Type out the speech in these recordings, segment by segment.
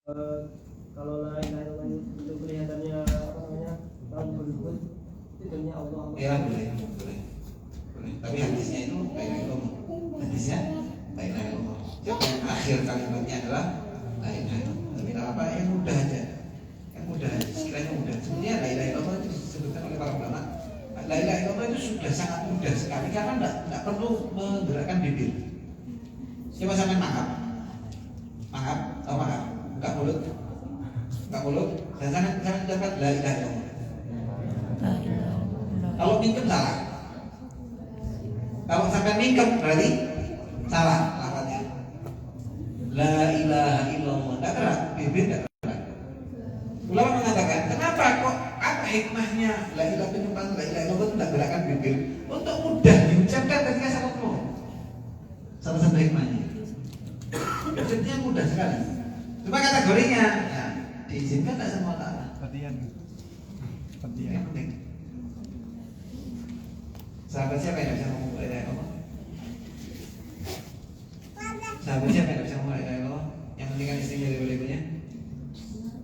Eh, kalau lain-lain itu kelihatannya apa namanya tahun berikut itu demi Allah. Ya boleh. Tapi hadisnya itu baik Allah. Hadisnya baik Allah. Jadi akhir kalimatnya adalah la ilaha illallah. Tapi apa yang mudah aja. Yang mudah aja. Sekiranya mudah. Sebenarnya la ilaha illallah itu disebutkan oleh para ulama. La ilaha illallah itu sudah sangat mudah sekali karena tidak perlu menggerakkan bibir. Coba sampai maaf, buka mulut, dan jangan dapat la ilaha illallah. Kalau mingkem salah. Kalau sampai mingkem berarti salah lafadznya. La ilaha illallah. Tidak gerak, bibir tidak gerak. Ulama mengatakan, kenapa kok apa hikmahnya la ilaha illallah itu tidak gerakkan bibir untuk mudah diucapkan ketika salat mau. Salah satu hikmahnya. Maksudnya mudah sekali. Cuma kategorinya ya, diizinkan tidak sama Allah. Latihan. Yang penting. Sahabat siapa yang bisa ngomong la ilaha illallah? Sahabat siapa yang bisa ngomong la ilaha illallah? Yang penting kan istrinya dari ibunya.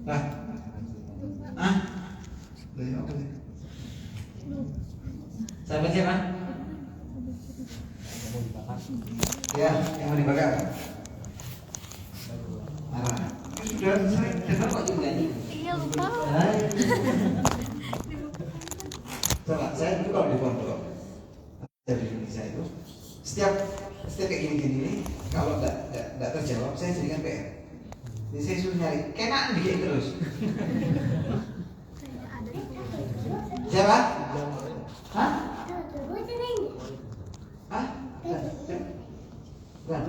Lah. Dari apa sih? Sahabat siapa? Ya, yang mau dibakar. Marah. Sudah sering dengar kok juga nih. Iya lupa. Coba saya dulu kalau di pondok dari Indonesia itu setiap kayak gini-gini nih kalau tidak terjawab saya jadikan PR. Jadi saya suruh nyari kenaan bikin terus. Siapa? Hah? Bukan.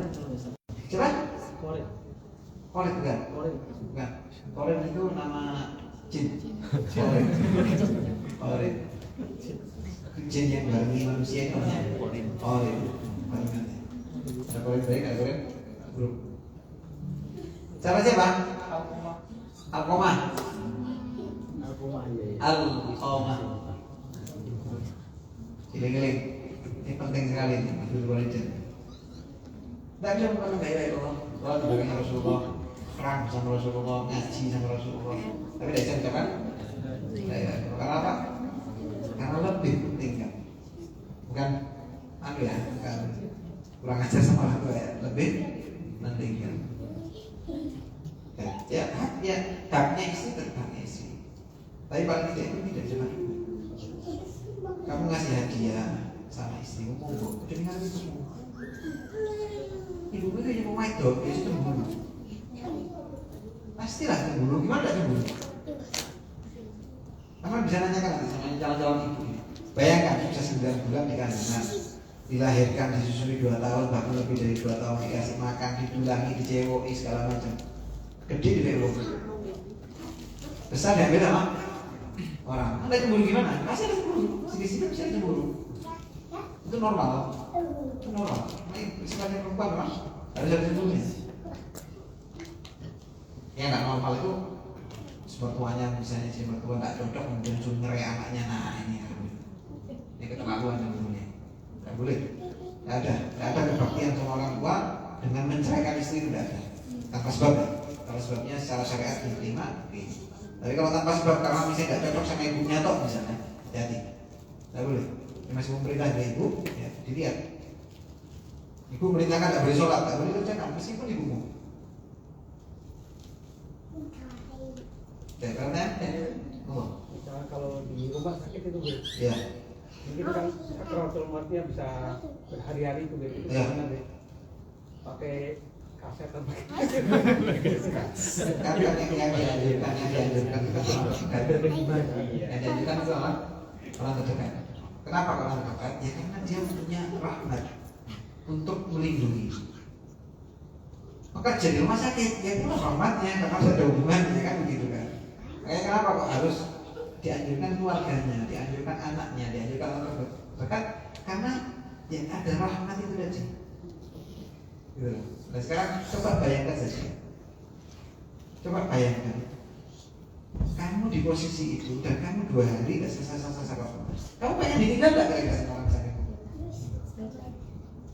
Siapa? Korin bukan? Bukan. Korin itu nama jin. Korin. Jin yang barengi manusia itu namanya Korin. Ada Korin baik, ada Korin buruk. Siapa? Alkomah. Giling-giling. Ini penting sekali nih, Abdul Walidin. Tidak bisa bukan la ilaha illallah. Sholat di belakang Rasulullah, perang sama Rasulullah, ngaji sama Rasulullah. Tapi tidak bisa ucapkan la ilaha illallah. Karena apa? Karena lebih penting kan. Bukan bukan kurang ajar sama orang tua ya. Lebih penting kan. Ya, haknya istri tetap haknya istri. Tapi paling tidak itu tidak cuma kamu ngasih hadiah sama istrimu, monggo, udah ingat itu semua. Ibu gue kayak mau main dong, dia cemburu. Pastilah cemburu, gimana tidak cemburu? Kamu bisa nanyakan nanti sama calon-calon ibu. Bayangkan sukses 9 bulan di kandungan, dilahirkan, disusui 2 tahun, bahkan lebih dari 2 tahun, dikasih makan, didulangi, dicewoi segala macam. Gede di bawah. Besar diambil sama orang. Anda cemburu gimana? Pasti ada cemburu. Sedikit-sedikit bisa cemburu. Itu normal. Itu normal. Ini sifatnya perempuan memang harus ada cemburunya. Yang nggak normal itu sepertuanya misalnya si mertua nggak cocok kemudian suruh ngerai anaknya. Nah ini keterlaluan cemburunya. Nggak boleh. Nggak ada kebaktian sama orang tua dengan menceraikan istri itu nggak ada. Tanpa sebab. Kalau sebabnya secara syariat diterima, oke. Tapi kalau tanpa sebab karena misalnya tidak cocok sama ibunya toh misalnya, hati-hati. Tidak boleh. Ini masih memerintah dari ibu, ya, dilihat. Ibu merintahkan tidak boleh sholat, tidak boleh kerjakan meskipun ibumu. Ya, karena Misalnya kalau di rumah sakit itu ya. mungkin kan kontrol matnya bisa berhari-hari itu itu Ya. pakai kaset atau Kan yang dianjurkan itu orang terdekat. Kenapa orang terdekat? Ya karena dia punya rahmat untuk melindungi. Maka jadi rumah sakit, ya itu rahmatnya karena ada hubungan, ya kan begitu kan. Makanya kenapa kok harus dianjurkan keluarganya, dianjurkan anaknya, dianjurkan orang terdekat? Karena ya ada rahmat itu tadi. Gitu. Nah sekarang coba bayangkan saja. Coba bayangkan kamu di posisi itu dan kamu 2 hari tidak selesai kamu pengen ditinggal nggak kira-kira sama orang sakit?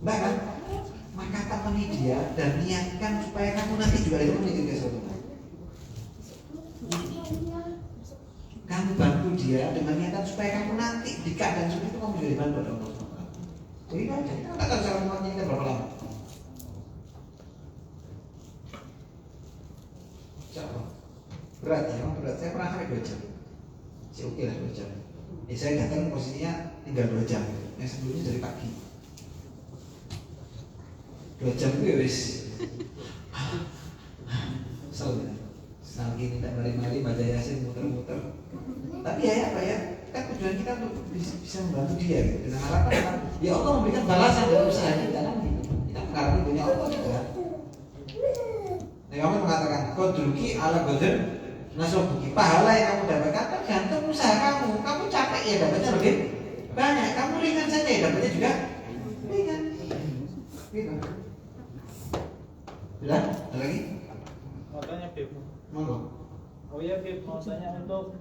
Enggak kan? Maka temani dia dan niatkan supaya kamu nanti juga itu menikah suatu hari. dia dengan niatan supaya kamu nanti di keadaan seperti itu kamu juga dibantu oleh Allah. Jadi kan kita nggak tahu cara menguatnya kita berapa lama. Coba berat ya, berat. Saya pernah sampai 2 jam. Saya oke lah 2 jam. Saya datang posisinya tinggal 2 jam. Yang sebelumnya dari pagi. 2 jam itu wis. Soalnya lagi minta mari-mari baca Yasin muter-muter. Tapi ya apa ya? Kan tujuan kita untuk bisa membantu dia gitu. Dengan harapan kan ya Allah memberikan balasan dari usaha kita kan gitu. Kita mengharapkan dunia Allah gitu kan. Nah, kamu mengatakan qadruki ala qadr nasobuki. Pahala yang kamu dapatkan tergantung usaha kamu. Kamu capek ya dapatnya lebih banyak. Kamu ringan saja ya dapatnya juga ringan. Gitu. Sudah? Ada lagi? Mau tanya Bib. Monggo. Oh iya Bib, mau tanya untuk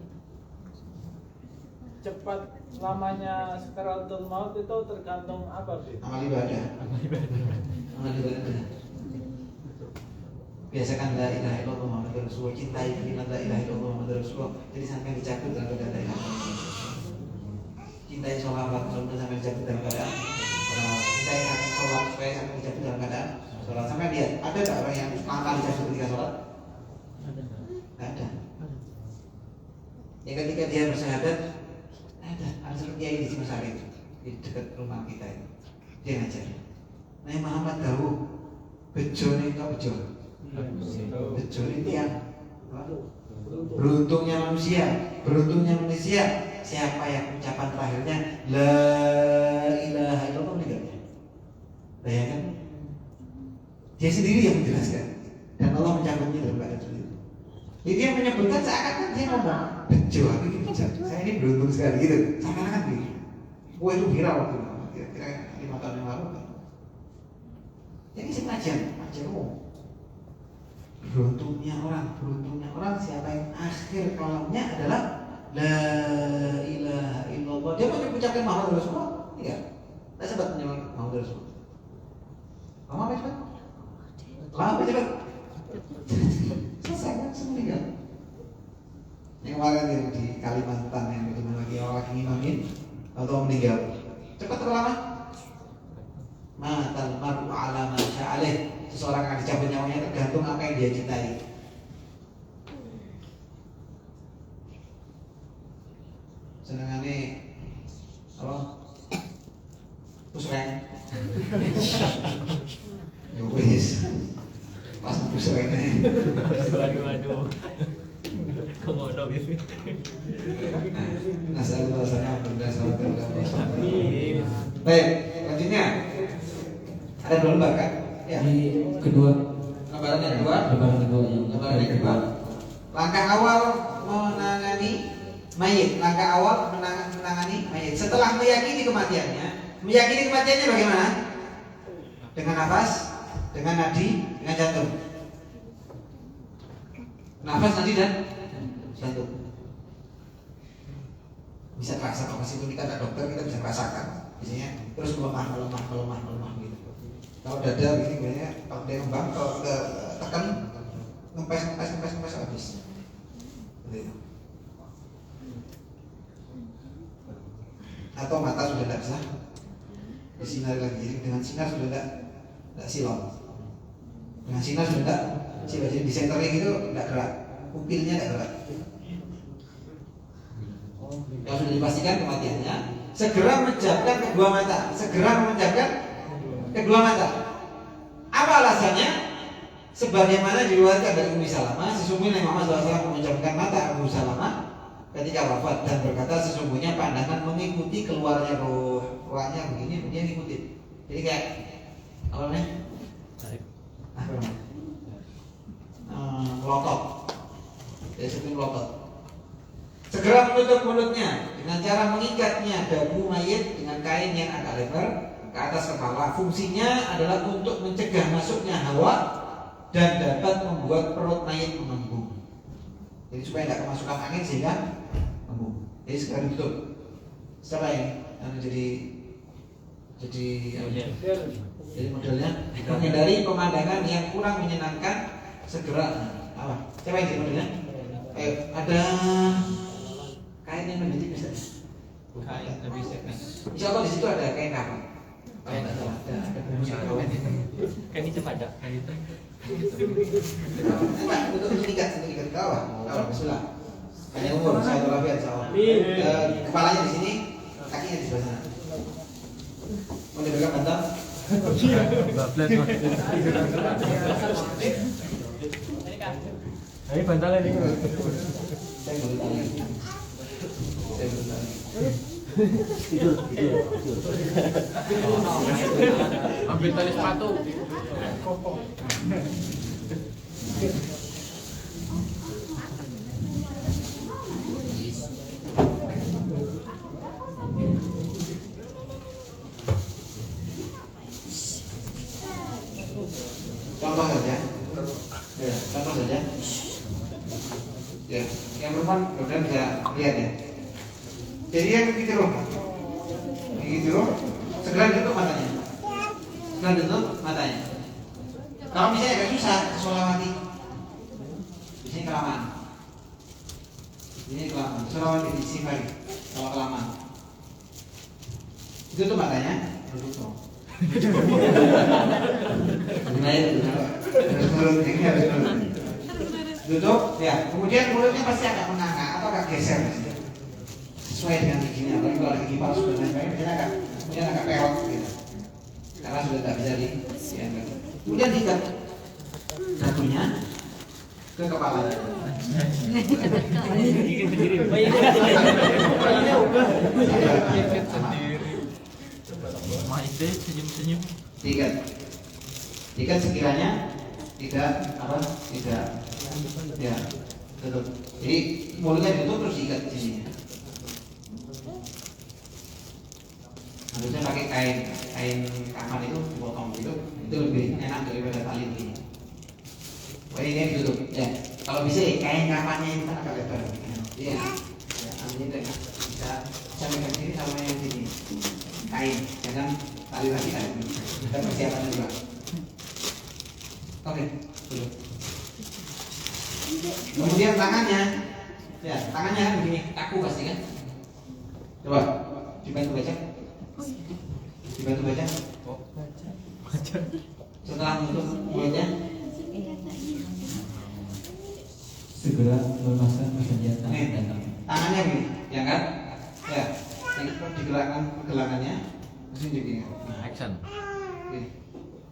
cepat lamanya sekaratul maut itu tergantung apa Bib? Amal ibadah. Amal ibadah. Biasakan la ilaha illallah Muhammadur Rasulullah, cintai kalimat la ilaha illallah Muhammadur Rasulullah. Jadi sampai dicabut dalam keadaan la ilaha illallah. Cintai sholawat sampai dicabut dalam keadaan sholawat. Cintai akan sholat supaya sampai dicabut dalam keadaan sholat. Sampai lihat ada tak orang yang langkah dicabut ketika sholat? Tidak ada. Ya ketika dia bersyahadat ada seperti yang di Cimasari itu di dekat rumah kita itu. Dia ngajar. Nah Muhammad Dawuh bejo nih kau bejo. Bejo itu yang beruntungnya manusia siapa yang ucapan terakhirnya la ilaha illallah meninggalnya. Bayangkan dia sendiri yang menjelaskan dan Allah mencabutnya dalam keadaan seperti itu. Jadi dia menyebutkan seakan-akan dia ngomong bejo, aku ini bejo, saya ini beruntung sekali gitu. Seakan-akan gitu. Wah itu viral waktu itu, kira-kira 5 tahun yang lalu. Jadi sepengajian umum. Beruntungnya orang siapa yang akhir kalamnya adalah la ilaha illallah. Dia mau mengucapkan Muhammad Rasulullah? Tidak. Tidak sempat menyebut Muhammad Rasulullah. Kamu apa cepat? Lama cepat. Selesai kan meninggal. Yang kemarin yang di Kalimantan yang itu lagi orang lagi ngimamin atau meninggal. Cepat atau lama? Matal mar'u ala ma sya'alih. Seseorang akan dicabut nyawanya tergantung apa yang dia cintai. Senengannya apa? Pusreng. Ya wis. Pas pusrengnya. Waduh. Komodo gitu. Nasallahu alaihi wasallam. Baik, selanjutnya ada lembar kan? Ya. Di kedua, Lembaran yang kedua. lembaran yang kedua. Langkah awal menangani mayit. Langkah awal menangani mayit. Setelah meyakini kematiannya bagaimana? Dengan nafas, dengan nadi, dengan jantung. Nafas, nadi dan jantung. Bisa terasa meskipun kita tidak dokter kita bisa merasakan. Biasanya terus melemah gitu. Kalau dada begini biasanya kalau dia kembang, kalau kita tekan ngempes habis. Begitu. Atau mata sudah tidak bisa bersinar lagi. Jadi dengan sinar sudah tidak silau. Dengan sinar sudah tidak silau. Jadi di senternya gitu tidak gerak, pupilnya tidak gerak. Kalau sudah dipastikan kematiannya, segera menjamkan kedua mata. Apa alasannya? Sebagaimana diriwayatkan dari Ummi Salamah, sesungguhnya Nabi Muhammad SAW menjamkan mata Abu Salamah ketika wafat dan berkata sesungguhnya pandangan mengikuti keluarnya rohnya begini dia ngikutin. Jadi kayak awalnya melotot. Dia seperti melotot. Segera menutup mulutnya dengan cara mengikatnya dagu mayit dengan kain yang agak lebar ke atas kepala. Fungsinya adalah untuk mencegah masuknya hawa dan dapat membuat perut mayit mengembung. Jadi supaya tidak kemasukan angin sehingga mengembung. Jadi segera ditutup. Setelah ini jadi modelnya menghindari pemandangan yang kurang menyenangkan. Segera apa? Coba ini modelnya. Ada kain kain yang menjadi bisa. Kain lebih seksi. Insya Allah di situ ada kain kafan. Kalau tidak salah ada kain itu. Kain itu pada. Kain itu. Enggak, untuk ikat di bawah. Kalau bismillah. Hanya umur, saya berlapian insya Allah. Kepalanya di sini, kakinya di sebelah sana. Mau diberikan bantal? Ini bantalnya nih. Saya boleh tanya. Saya boleh tanya. Ambil tali sepatu. Contoh saja. Ya, contoh saja. Ya, yang perempuan kemudian bisa lihat ya. Jadi yang begitu loh, segera tutup matanya. Segera tutup matanya. Kalau misalnya agak susah, solawati. Di sini kelamaan. Ini kelamaan. Solawati di sini lagi. Kalau kelamaan. Tutup matanya. Tutup. Duduk, ya. Kemudian mulutnya pasti agak menganga atau agak geser, sesuai dengan giginya. Apalagi kalau gigi palsu dan lain-lain, kemudian agak pewot gitu. Karena sudah tidak bisa diangkat. Kemudian diikat dagunya ke kepala. Senyum-senyum. Diikat sekiranya tidak ya tutup. Jadi mulutnya ditutup terus diikat di sini. Harusnya pakai kain kafan itu dipotong gitu, itu lebih enak daripada tali begini. Ini ditutup ya. Kalau bisa kain kafannya itu agak lebar. Iya. Ya, ambil itu bisa megang sini sama yang sini. Kain, jangan tali lagi kan. Dan persiapannya juga. Oke, dulu. Kemudian tangannya, ya tangannya kan begini, kaku pasti kan. Coba dibantu baca. Dibantu baca. Setelah menutup mulutnya, Segera melepaskan pekerjaan tangan dan kaki. tangannya begini, ya kan? Ya, ini digerakkan gelangannya, terus ini begini. Nah, action. Begini.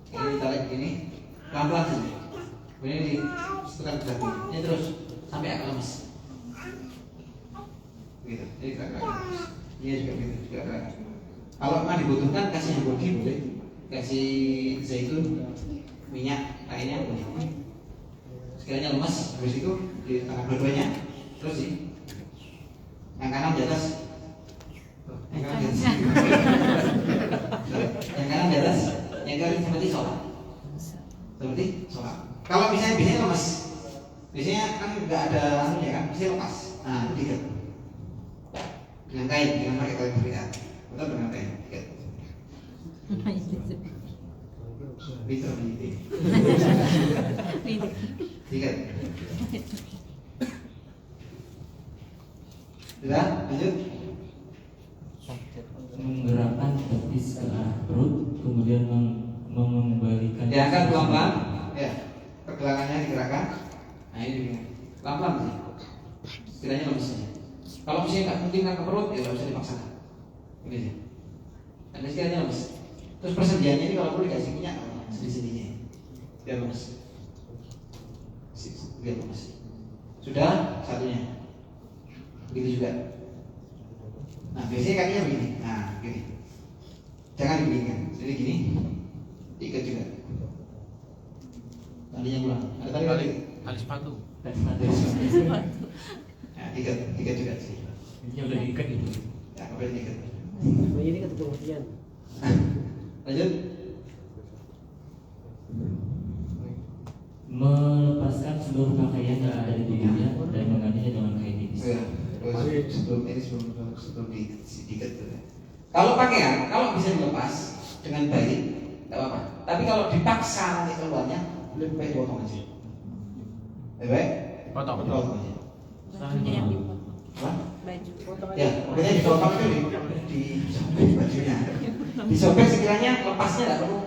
Ini ditarik begini, pelan-pelan saja. Kemudian disetekan ke dalam. Ini terus sampai agak lemes. Begitu. Jadi gerak-gerak. Iya juga begitu, juga gerak. Kalau memang dibutuhkan kasih yang bodi boleh, kasih zaitun, minyak lainnya boleh. Sekiranya lemas, habis itu di tangan dua-duanya, terus sih. Yang kanan di atas, yang kanan di atas, yang kanan di atas, yang kiri seperti sholat. Seperti sholat. Kalau biasanya lemas, biasanya kan nggak ada anunya kan, biasanya lepas. Nah, tiga. Dengan kain, dengan pakai kain berikat. Betul dengan kain, tiga. Bisa meniti. Tiga. Sudah, lanjut. Menggerakkan betis ke arah perut, kemudian mengembalikan. Diangkat pelan-pelan. Ya, pergelangannya digerakkan. Nah ini begini. Pelan-pelan sih. Sekiranya lemes saja. Kalau misalnya nggak mungkin ke perut, ya nggak usah dipaksakan. Ini sih. Dan sekiranya lemes. Terus persendiannya ini kalau perlu dikasih minyak sedih-sedihnya. Biar lemes. Biar lemes. Sudah satunya. Begitu juga. Nah biasanya kakinya begini. Nah gini. Jangan dibeginikan. Jadi gini. Diikat juga. Talinya pulang. Ada tali lagi. Tali sepatu. Ya, tiga juga sih. Ini udah diikat gitu. Ya, kembali diikat. Ini kan pengertian. Lanjut. Melepaskan seluruh pakaian yang ada di tubuhnya dan menggantinya dengan kain tipis. Ya, sebelum diikat. Kalau pakaian, kalau bisa dilepas dengan baik, tidak apa-apa. Tapi kalau dipaksa nanti keluarnya, lebih baik potong aja. Lebih baik Potong. potong aja. Bajunya yang dipotong. Apa? baju. Ya, makanya dipotong itu disobek bajunya. Disobek sekiranya lepasnya nggak perlu.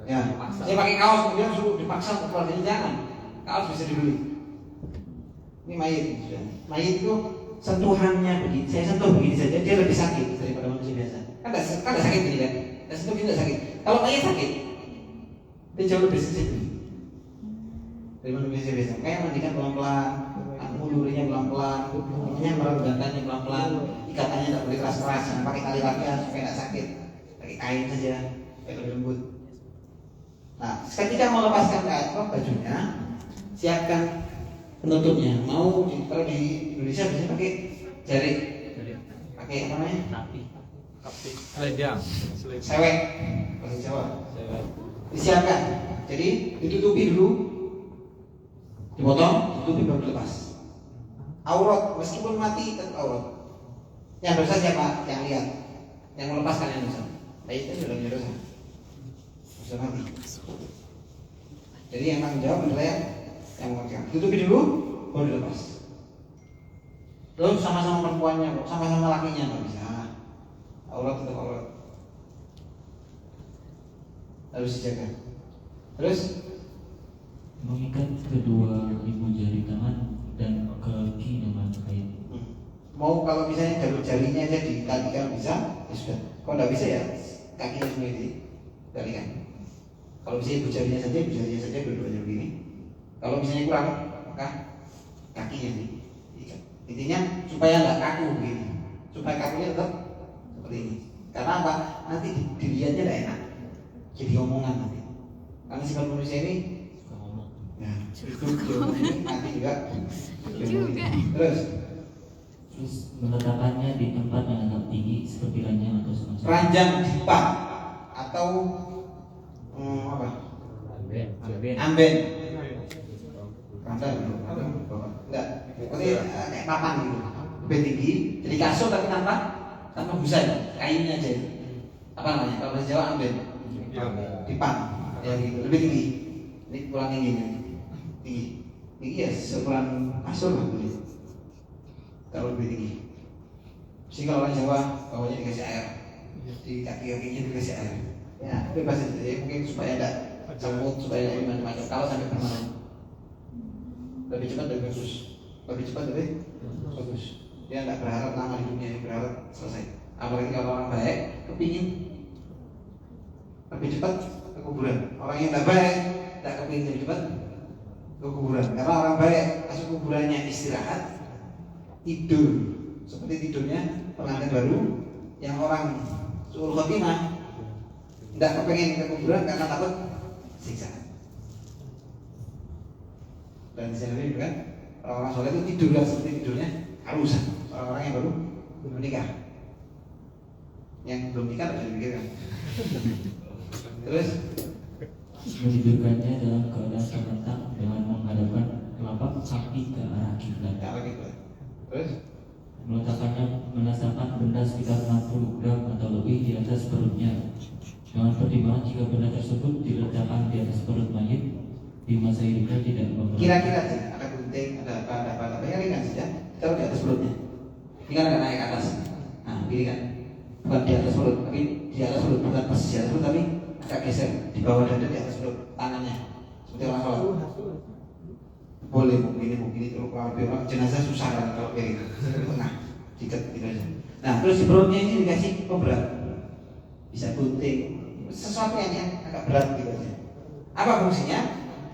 Ya, saya pakai kaos kemudian suruh dipaksa untuk keluar dari jangan. Kaos bisa dibeli. Ini mayit, sudah. Mayit itu sentuhannya begini, saya sentuh begini saja dia lebih sakit daripada manusia biasa. Kan nggak sakit ini kan? Dan sentuh begini nggak sakit. Kalau mayit sakit, dia jauh lebih sensitif dari manusia biasa. Kayak mandikan pelan-pelan, ngulurinya pelan-pelan, pokoknya meregangkannya pelan-pelan, ikatannya tak boleh keras-keras, jangan pakai tali lakian supaya tidak sakit, pakai kain saja, supaya lebih lembut. Nah, ketika mau lepaskan bajunya, siapkan penutupnya. Kalau di Indonesia biasanya pakai jari, pakai apa namanya? Kapi. Selendang. Sewek, bahasa Jawa. Disiapkan. Jadi ditutupi dulu, dipotong, ditutupi baru dilepas. Aurat, meskipun mati tetap aurat. Yang dosa siapa? Yang lihat, yang melepaskan yang dosa. Baik itu sudah punya dosa. Dosa mati. Jadi yang tanggung jawab adalah yang memegang. Tutupi dulu, baru dilepas. Terus sama-sama perempuannya, sama-sama lakinya nggak bisa. Aurat tetap aurat. Harus dijaga. Terus mengikat kedua ibu jari tangan dan kaki dengan kain. Mau kalau misalnya jalur jarinya aja dikalikan bisa, ya sudah. Kalau nggak bisa ya kakinya sendiri dikalikan. Kalau bisa ibu jarinya saja dua-duanya begini. Kalau misalnya kurang, maka kakinya nih. Intinya supaya nggak kaku begini, supaya kakunya tetap seperti ini. Karena apa? Nanti dilihatnya nggak enak, jadi omongan nanti. Karena sifat manusia ini, nah itu diomongin nanti juga. Terus meletakkannya di tempat yang agak tinggi seperti ranjang atau semacam ranjang dipan atau apa? Amben. Ranjang enggak. Pokoknya kayak papan gitu. Lebih tinggi, jadi kasur tapi tanpa busa, kayunya aja. Apa namanya? Kalau bahasa Jawa amben. Dipan. Ya gitu, lebih tinggi. Ini kurang tinggi. Tinggi ya seukuran kasur lah gitu. Kalau lebih tinggi. Sehingga orang Jawa bawahnya dikasih air, di kaki-kakinya dikasih air. Ya bebas aja. Ya, mungkin supaya ada semut, supaya ada macam-macam. Kalau sampai permanen, lebih cepat lebih bagus. Lebih cepat lebih bagus. Dia nggak berharap lama hidupnya, dia berharap selesai. Apalagi kalau orang baik, kepingin lebih cepat ke kuburan. Orang yang nggak baik, nggak kepingin lebih cepat ke kuburan. Karena orang baik masuk kuburannya istirahat, tidur seperti tidurnya pengantin baru. Yang orang suul khotimah tidak kepengen ke kuburan karena takut siksa. Dan di sini kan orang-orang soleh itu tidur seperti tidurnya harusan orang-orang yang baru menikah. Yang belum nikah tidak bisa dipikirkan. Terus menidurkannya dalam keadaan terlentang dengan menghadapkan telapak kaki ke arah kiblat. Terus meletakkan benda sekitar 60 gram atau lebih di atas perutnya. Dengan pertimbangan jika benda tersebut diletakkan di atas perut mayit di masa hidupnya tidak membawa. Kira-kira sih ada gunting, ada apa ya ringan saja, taruh di atas perutnya. Ini kan akan naik ke atas. Nah, ini kan bukan di atas perut, tapi di atas perut, bukan pas di atas perut, tapi agak geser di bawah dada di atas perut, tangannya seperti orang sholat. Boleh begini kalau orang jenazah susah kan kalau kayak gitu. Tengah, diikat gitu aja. Nah, terus di perutnya ini dikasih pemberat, bisa gunting, sesuatu yang agak berat gitu aja. Apa fungsinya?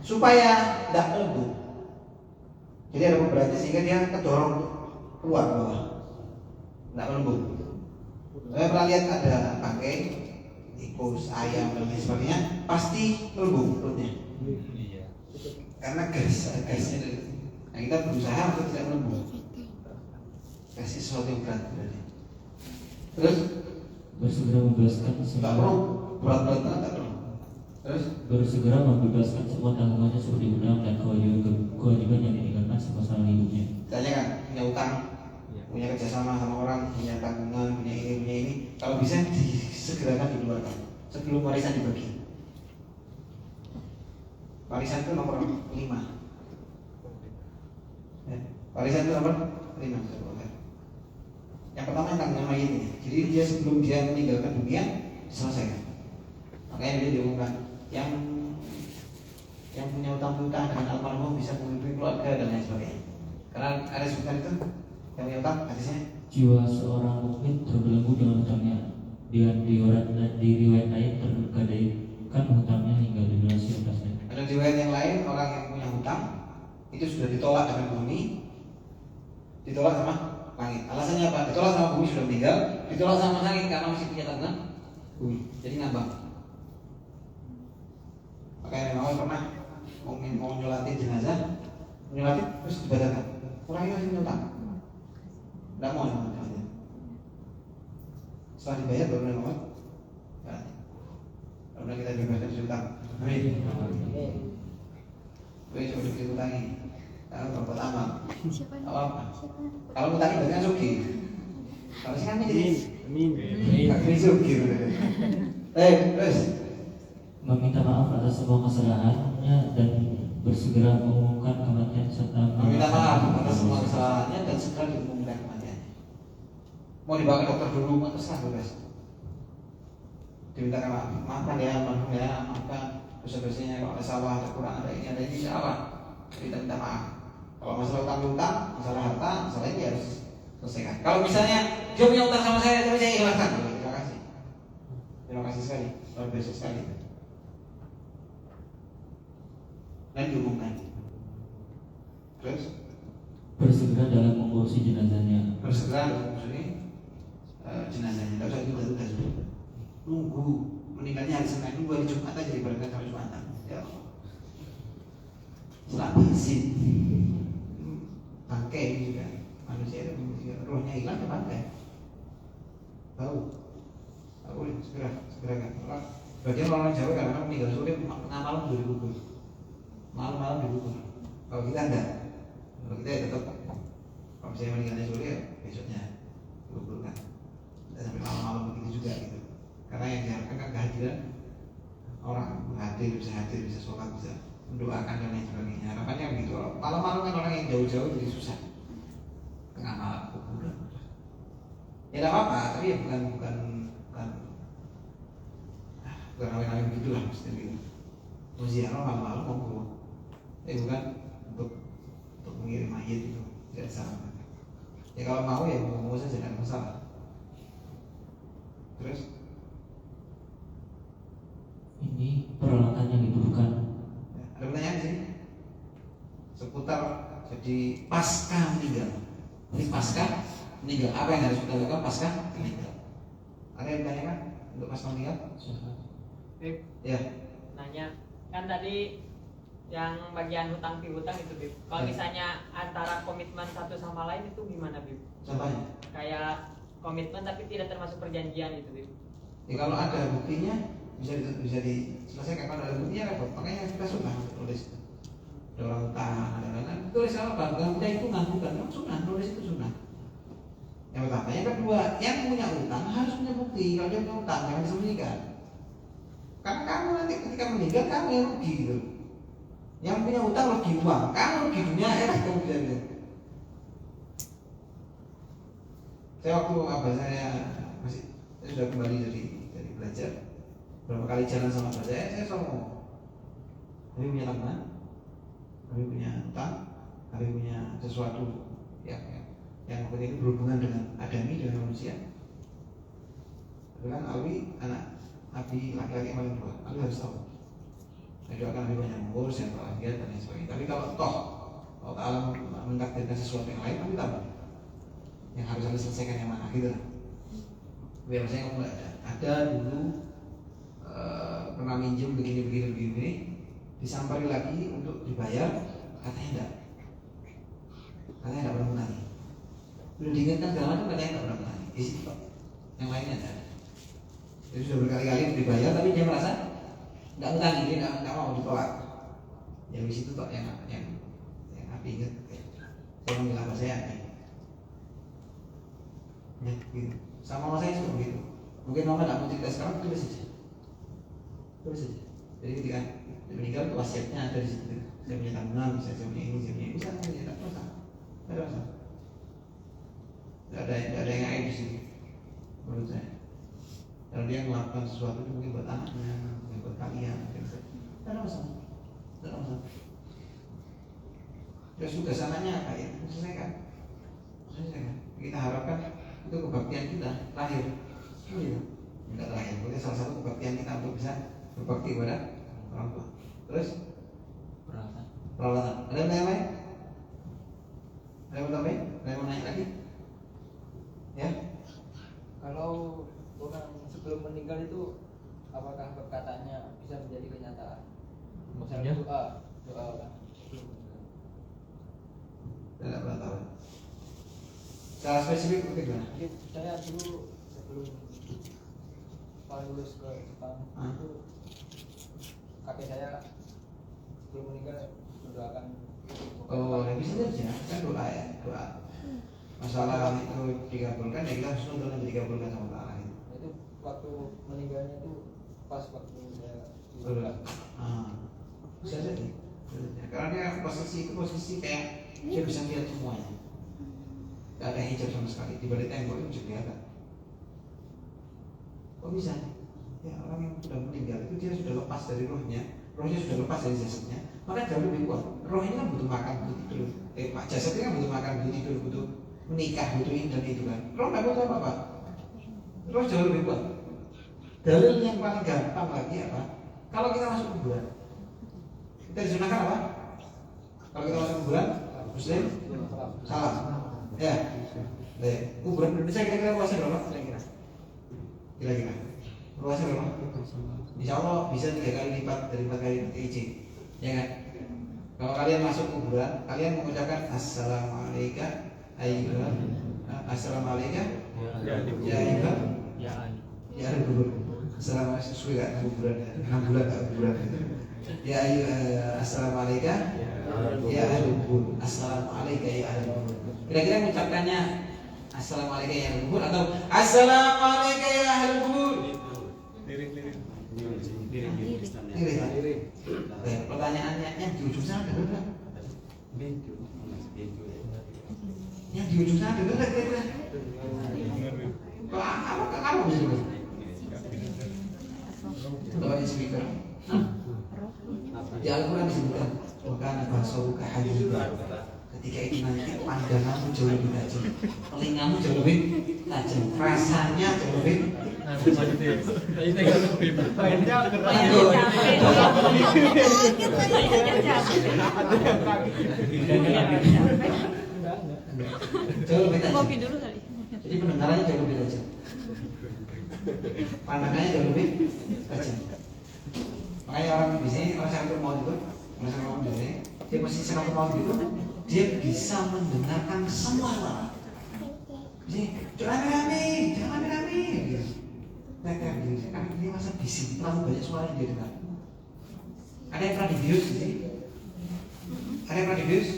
Supaya tidak lembut. Jadi ada pemberatnya sehingga dia kedorong keluar bawah, tidak lembut. Saya pernah lihat ada bangkai, tikus, ayam dan lain sebagainya, pasti lembut perutnya. Karena gasnya dari. Nah, kita berusaha untuk tidak lembut. Kasih sesuatu yang berat berarti. Terus bersegera membebaskan nggak semua perlu berat-berat nggak perlu. Terus bersegera membebaskan semua tanggungannya seperti utang dan kewajiban yang ditinggalkan semasa hidupnya. misalnya kan punya utang, punya kerjasama sama orang, punya tanggungan, punya ini. Kalau bisa disegerakan dikeluarkan sebelum warisan dibagi. Warisan itu nomor 5. Ya. Warisan itu nomor 5. Imam Syafi'i. Yang pertama tentang mayit ini. Jadi dia sebelum dia meninggalkan dunia selesaikan. Makanya dia diumumkan yang punya utang-utang dengan almarhum bisa menghidupi keluarga dan lain sebagainya. Karena ada sebutan itu yang punya utang hadisnya. Jiwa seorang mukmin terbelenggu dengan hutangnya. Di riwayat lain tergadaikan hutangnya hingga generasi atasnya. Ada riwayat yang lain orang yang punya hutang itu sudah ditolak dengan bumi, ditolak sama langit. Alasannya apa? Ditolak sama bumi sudah meninggal, ditolak sama langit karena masih punya tanggungan bumi. Jadi ngambang. Makanya memang pernah mau nyolatin jenazah, nyolatin terus dibatalkan. Orang ini masih nyolatan, tidak mau nyolatin. Setelah dibayar baru memang karena kita bebaskan dari hutang. Amin. Wih, coba diutangi. Kalau berbuat amal, apa? Kalau utangi berarti kan sugi. Kalau sih kan Amin. ini sugi. Terus Meminta maaf atas semua kesalahannya dan bersegera mengumumkan kematian serta meminta maaf atas semua kesalahannya dan segera diumumkan kematiannya. Mau dibawa ke dokter dulu, terserah bebas. Dimintakan maafkan ya, almarhum ya, maafkan dosa-dosanya kalau ada salah, ada kurang, ada ini, insya Allah kita minta maaf. Kalau masalah utang-utang, masalah harta, masalah ini harus selesaikan. Kalau misalnya dia punya utang sama saya, tapi saya ikhlaskan. Terima kasih sekali, luar biasa sekali. Dan diumumkan. Terus bersegera dalam mengurusi jenazahnya. bersegera dalam mengurusi jenazahnya. Tidak usah ditunda-tunda dulu. Nunggu meninggalnya hari Senin, nunggu hari Jumat aja diberikan sampai Jumatan. Ya Allah. Setelah bensin, bangkai juga. Manusia itu rohnya hilang ke bangkai. Bau. Bau segera kan. Bagian orang Jawa kadang-kadang meninggal sore tengah malam udah dikubur. Malam-malam dikubur. Kalau kita enggak. Kalau kita ya tetap. Kalau saya meninggalnya sore ya besoknya dikuburkan. Tidak sampai malam-malam begitu juga gitu. Karena yang diharapkan kan kehadiran orang bisa sholat, bisa mendoakan dan lain sebagainya. Harapannya begitu. Malam-malam kan orang yang jauh-jauh jadi susah. Tengah malam kuburan. Ya tidak apa-apa, tapi ya bukan rawe-rawe begitulah mesti gitu. Ziarah malam-malam mau bukan untuk mengirim mayit itu tidak salah. Ya kalau mau ya mau saja tidak masalah. Terus Ini peralatan yang dibutuhkan. ada pertanyaan sih seputar jadi pasca meninggal. Ini pasca meninggal apa yang harus kita lakukan pasca meninggal? Ada yang ditanyakan untuk pasca meninggal? Ya. Nanya kan tadi yang bagian hutang piutang itu Bib. Kalau misalnya antara komitmen satu sama lain itu gimana Bib? Contohnya? Kayak komitmen tapi tidak termasuk perjanjian itu Bib. Ya kalau ada buktinya bisa diselesaikan. Kalau ada buktinya repot. Makanya kita sunnah tulis. Ada orang utang, ada lain-lain. Tulis apa? Bukan punya hitungan, bukan. Sunnah, tulis itu sunnah. Yang pertama, yang kedua, yang punya utang harus punya bukti. Kalau dia punya utang jangan disembunyikan. Karena kamu nanti ketika meninggal kamu yang rugi gitu. Yang punya utang rugi uang, kamu rugi dunia akhirat kamu bisa gitu. Saya waktu abah saya sudah kembali dari belajar. Berapa kali jalan sama abah saya selalu ngomong. Kami punya tabungan, kami punya utang, kami punya sesuatu yang ini berhubungan dengan adami, dengan manusia. Dengan Alwi anak Nabi laki-laki yang paling tua, Alwi harus tahu. Saya doakan Alwi banyak umur, sehat walafiat dan lain sebagainya. Tapi kalau toh Allah Ta'ala mentakdirkan sesuatu yang lain, Alwi tahu yang harus Alwi selesaikan yang mana gitu lah. Biar saya ngomong ada dulu pernah minjem begini disampari lagi untuk dibayar, katanya enggak pernah menang. Belum diingatkan segala macam, katanya enggak pernah menang. Di situ yang lainnya ada. Jadi sudah berkali-kali dibayar, tapi dia merasa enggak menang, dia enggak mau ditolak. Ya di situ toh yang api ingat. Saya manggil apa saya api. Ya, gitu. Sama mama saya juga begitu. Mungkin mama tidak mau cerita sekarang, tulis saja. Jadi ketika dia meninggal, wasiatnya ada di situ. Saya punya tanggungan, saya punya ini, bisa tidak masalah. melakukan sesuatu mungkin buat anaknya, mungkin buat kalian, tidak ada masalah, tidak ada masalah. Terus tugas anaknya apa ya? Selesaikan. Kita harapkan itu kebaktian kita terakhir. Tidak terakhir, itu salah satu kebaktian kita untuk bisa berbakti kepada orang tua. Terus peralatan. Ada yang lain? Ada yang tambahin? Ada yang mau nanya lagi? Ya? Kalau orang sebelum meninggal itu apakah perkataannya bisa menjadi kenyataan? Maksudnya? Doa kan. Tidak pernah tahu. Secara spesifik bagaimana? Jadi saya dulu sebelum lulus ke Jepang itu kakek saya sebelum meninggal mendoakan. Oh, ya bisa saja, kan doa ya, doa. Masalah itu dikabulkan, ya kita harus nonton yang dikabulkan sama Allah. Itu waktu meninggalnya itu pas waktu saya bisa jadi. Karena dia posisi itu posisi kayak dia bisa lihat semuanya. Gak ada hijab sama sekali, di balik tembok itu bisa kelihatan. Kok bisa? Ya orang yang sudah meninggal itu dia sudah lepas dari rohnya sudah lepas dari jasadnya, maka jauh lebih kuat. Roh ini kan butuh makan, butuh tidur. Jasad ini kan butuh makan, butuh tidur, butuh menikah, butuh ini dan itu kan. Roh nggak butuh apa-apa. Roh jauh lebih kuat. Dalil yang paling gampang lagi apa? Kalau kita masuk kuburan, kita disunahkan apa? Kalau kita masuk kuburan, Muslim, salam. Ya, kuburan Indonesia kira-kira luasnya berapa? Kira-kira luasnya berapa? Insya Allah bisa 3 kali lipat dari 4 kali TIC, ya kan? Kalau kalian masuk kuburan, kalian mengucapkan Assalamualaikum Assalamualaikum ya Ibu ya kubur. Assalamualaikum sesuai gak kuburan 6 bulan gak kuburan ya Assalamualaikum ya kubur. Assalamualaikum ya kubur. Kira-kira mengucapkannya Assalamualaikum ya kubur atau Assalamualaikum ya kubur? Lirik. Pertanyaannya yang di ujung sana ada berapa? Yang di ujung sana ada berapa kira-kira? Kamu bisa dengar? Coba di speaker. Di Al-Quran disebutkan bukan bahasa buka hadis. Ketika itu nanti pandanganmu jauh lebih tajam, telingamu jauh lebih tajam, rasanya jauh lebih jauh lebih tajam. Jadi pendengarannya jauh lebih tajam, pandangannya jauh lebih tajam. Makanya orang di sini orang sakit mau itu, orang sakit mau di sini, dia masih sakit mau itu, dia bisa mendengarkan semua suara. Jadi jangan rame. Mereka begini, karena dia masa bising, terlalu banyak suara yang dia dengar. Ada yang pernah dibius di sini? Ada yang pernah dibius?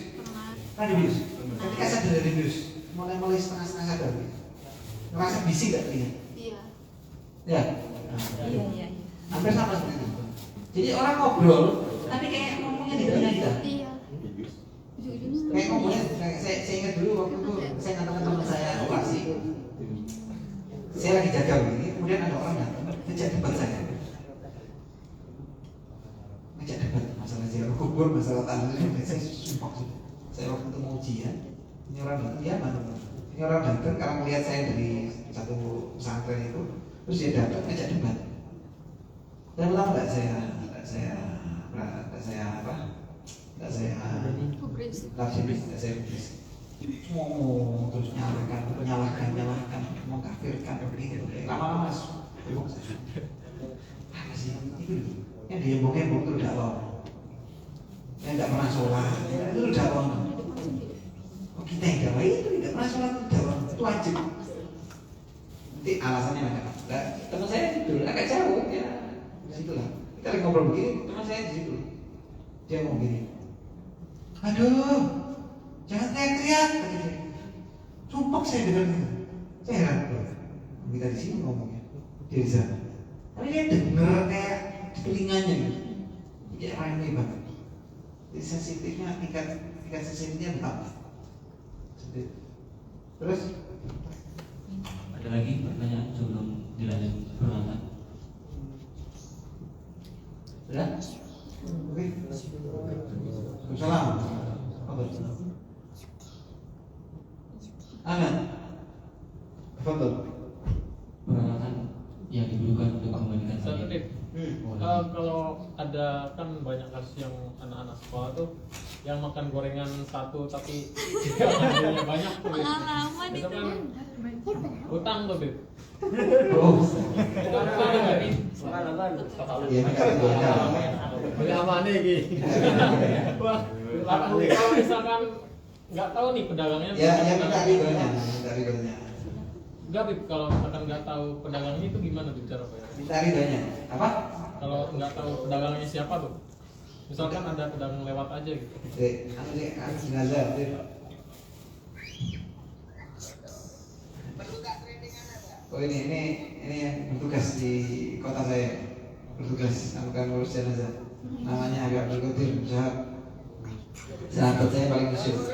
Pernah dibius? Ketika sadar dari bius, mulai setengah-setengah sadar, ngerasa bising gak telinga? Iya. Ya? Iya. Hampir sama seperti itu. Jadi orang ngobrol, tapi kayak ngomongnya di telinga kita. Iya. Kayak ngomongnya, saya ingat dulu waktu itu saya ngantar teman saya operasi. Saya lagi jaga begini, kemudian ada orang datang ngejak debat saya. Ngejak debat masalah ziarah kubur, masalah tanah ini, saya sumpah. Saya waktu itu mau ujian, ini orang datang, ya mana? Ini orang datang karena melihat saya dari satu pesantren itu, terus dia datang ngejak debat. Dan tahu nggak saya terus menyalahkan, mengkafirkan begitu. Lama-lama apa sih itu? Yang diembong-embong itu udah loh. Yang nggak pernah sholat itu udah loh. Oh kita yang dakwah itu tidak pernah sholat itu wajib. Nanti alasannya ada. Nah, teman saya itu agak jauh ya. Disitulah kita lagi ngobrol begini, teman saya di situ. Dia ngomong gini, aduh, jangan teriak-teriak. Sumpah saya dengar gitu. Saya heran loh. Kita di sini ngomongnya, dia di sana. Tapi dia dengar kayak di telinganya gitu. Kayak rame banget. Jadi sensitifnya tingkat sensitifnya bertambah. Terus ada lagi pertanyaan sebelum dilanjut perlahan? Aman. Betul. Peralatan yang diperlukan untuk membandingkan Satu mayit. tip. Kalau ada kan banyak kasus yang anak-anak sekolah tuh yang makan gorengan satu tapi ambilnya banyak tuh. Bib. Pengalaman Itu itu kan kan. hutang tuh, Bib. Oh. Itu kan hutang nggak, Bib? Pengalaman. Iya, ini kan beda. Beli amannya iki. Wah, kalau misalkan nggak tahu nih pedagangnya. Ya, minta rigonya, minta rigonya. Enggak, Bib, kalau misalkan nggak tahu pedagangnya itu gimana Bib cara bayar? Minta rigonya. Apa? Kalau nggak tahu pedagangnya siapa tuh? Misalkan ada pedagang lewat aja gitu. Anu jenazah. Oh ini yang bertugas di kota saya, bertugas anukan ngurus jenazah. Namanya Habib Abdul Qadir sahabat saya paling masyhur.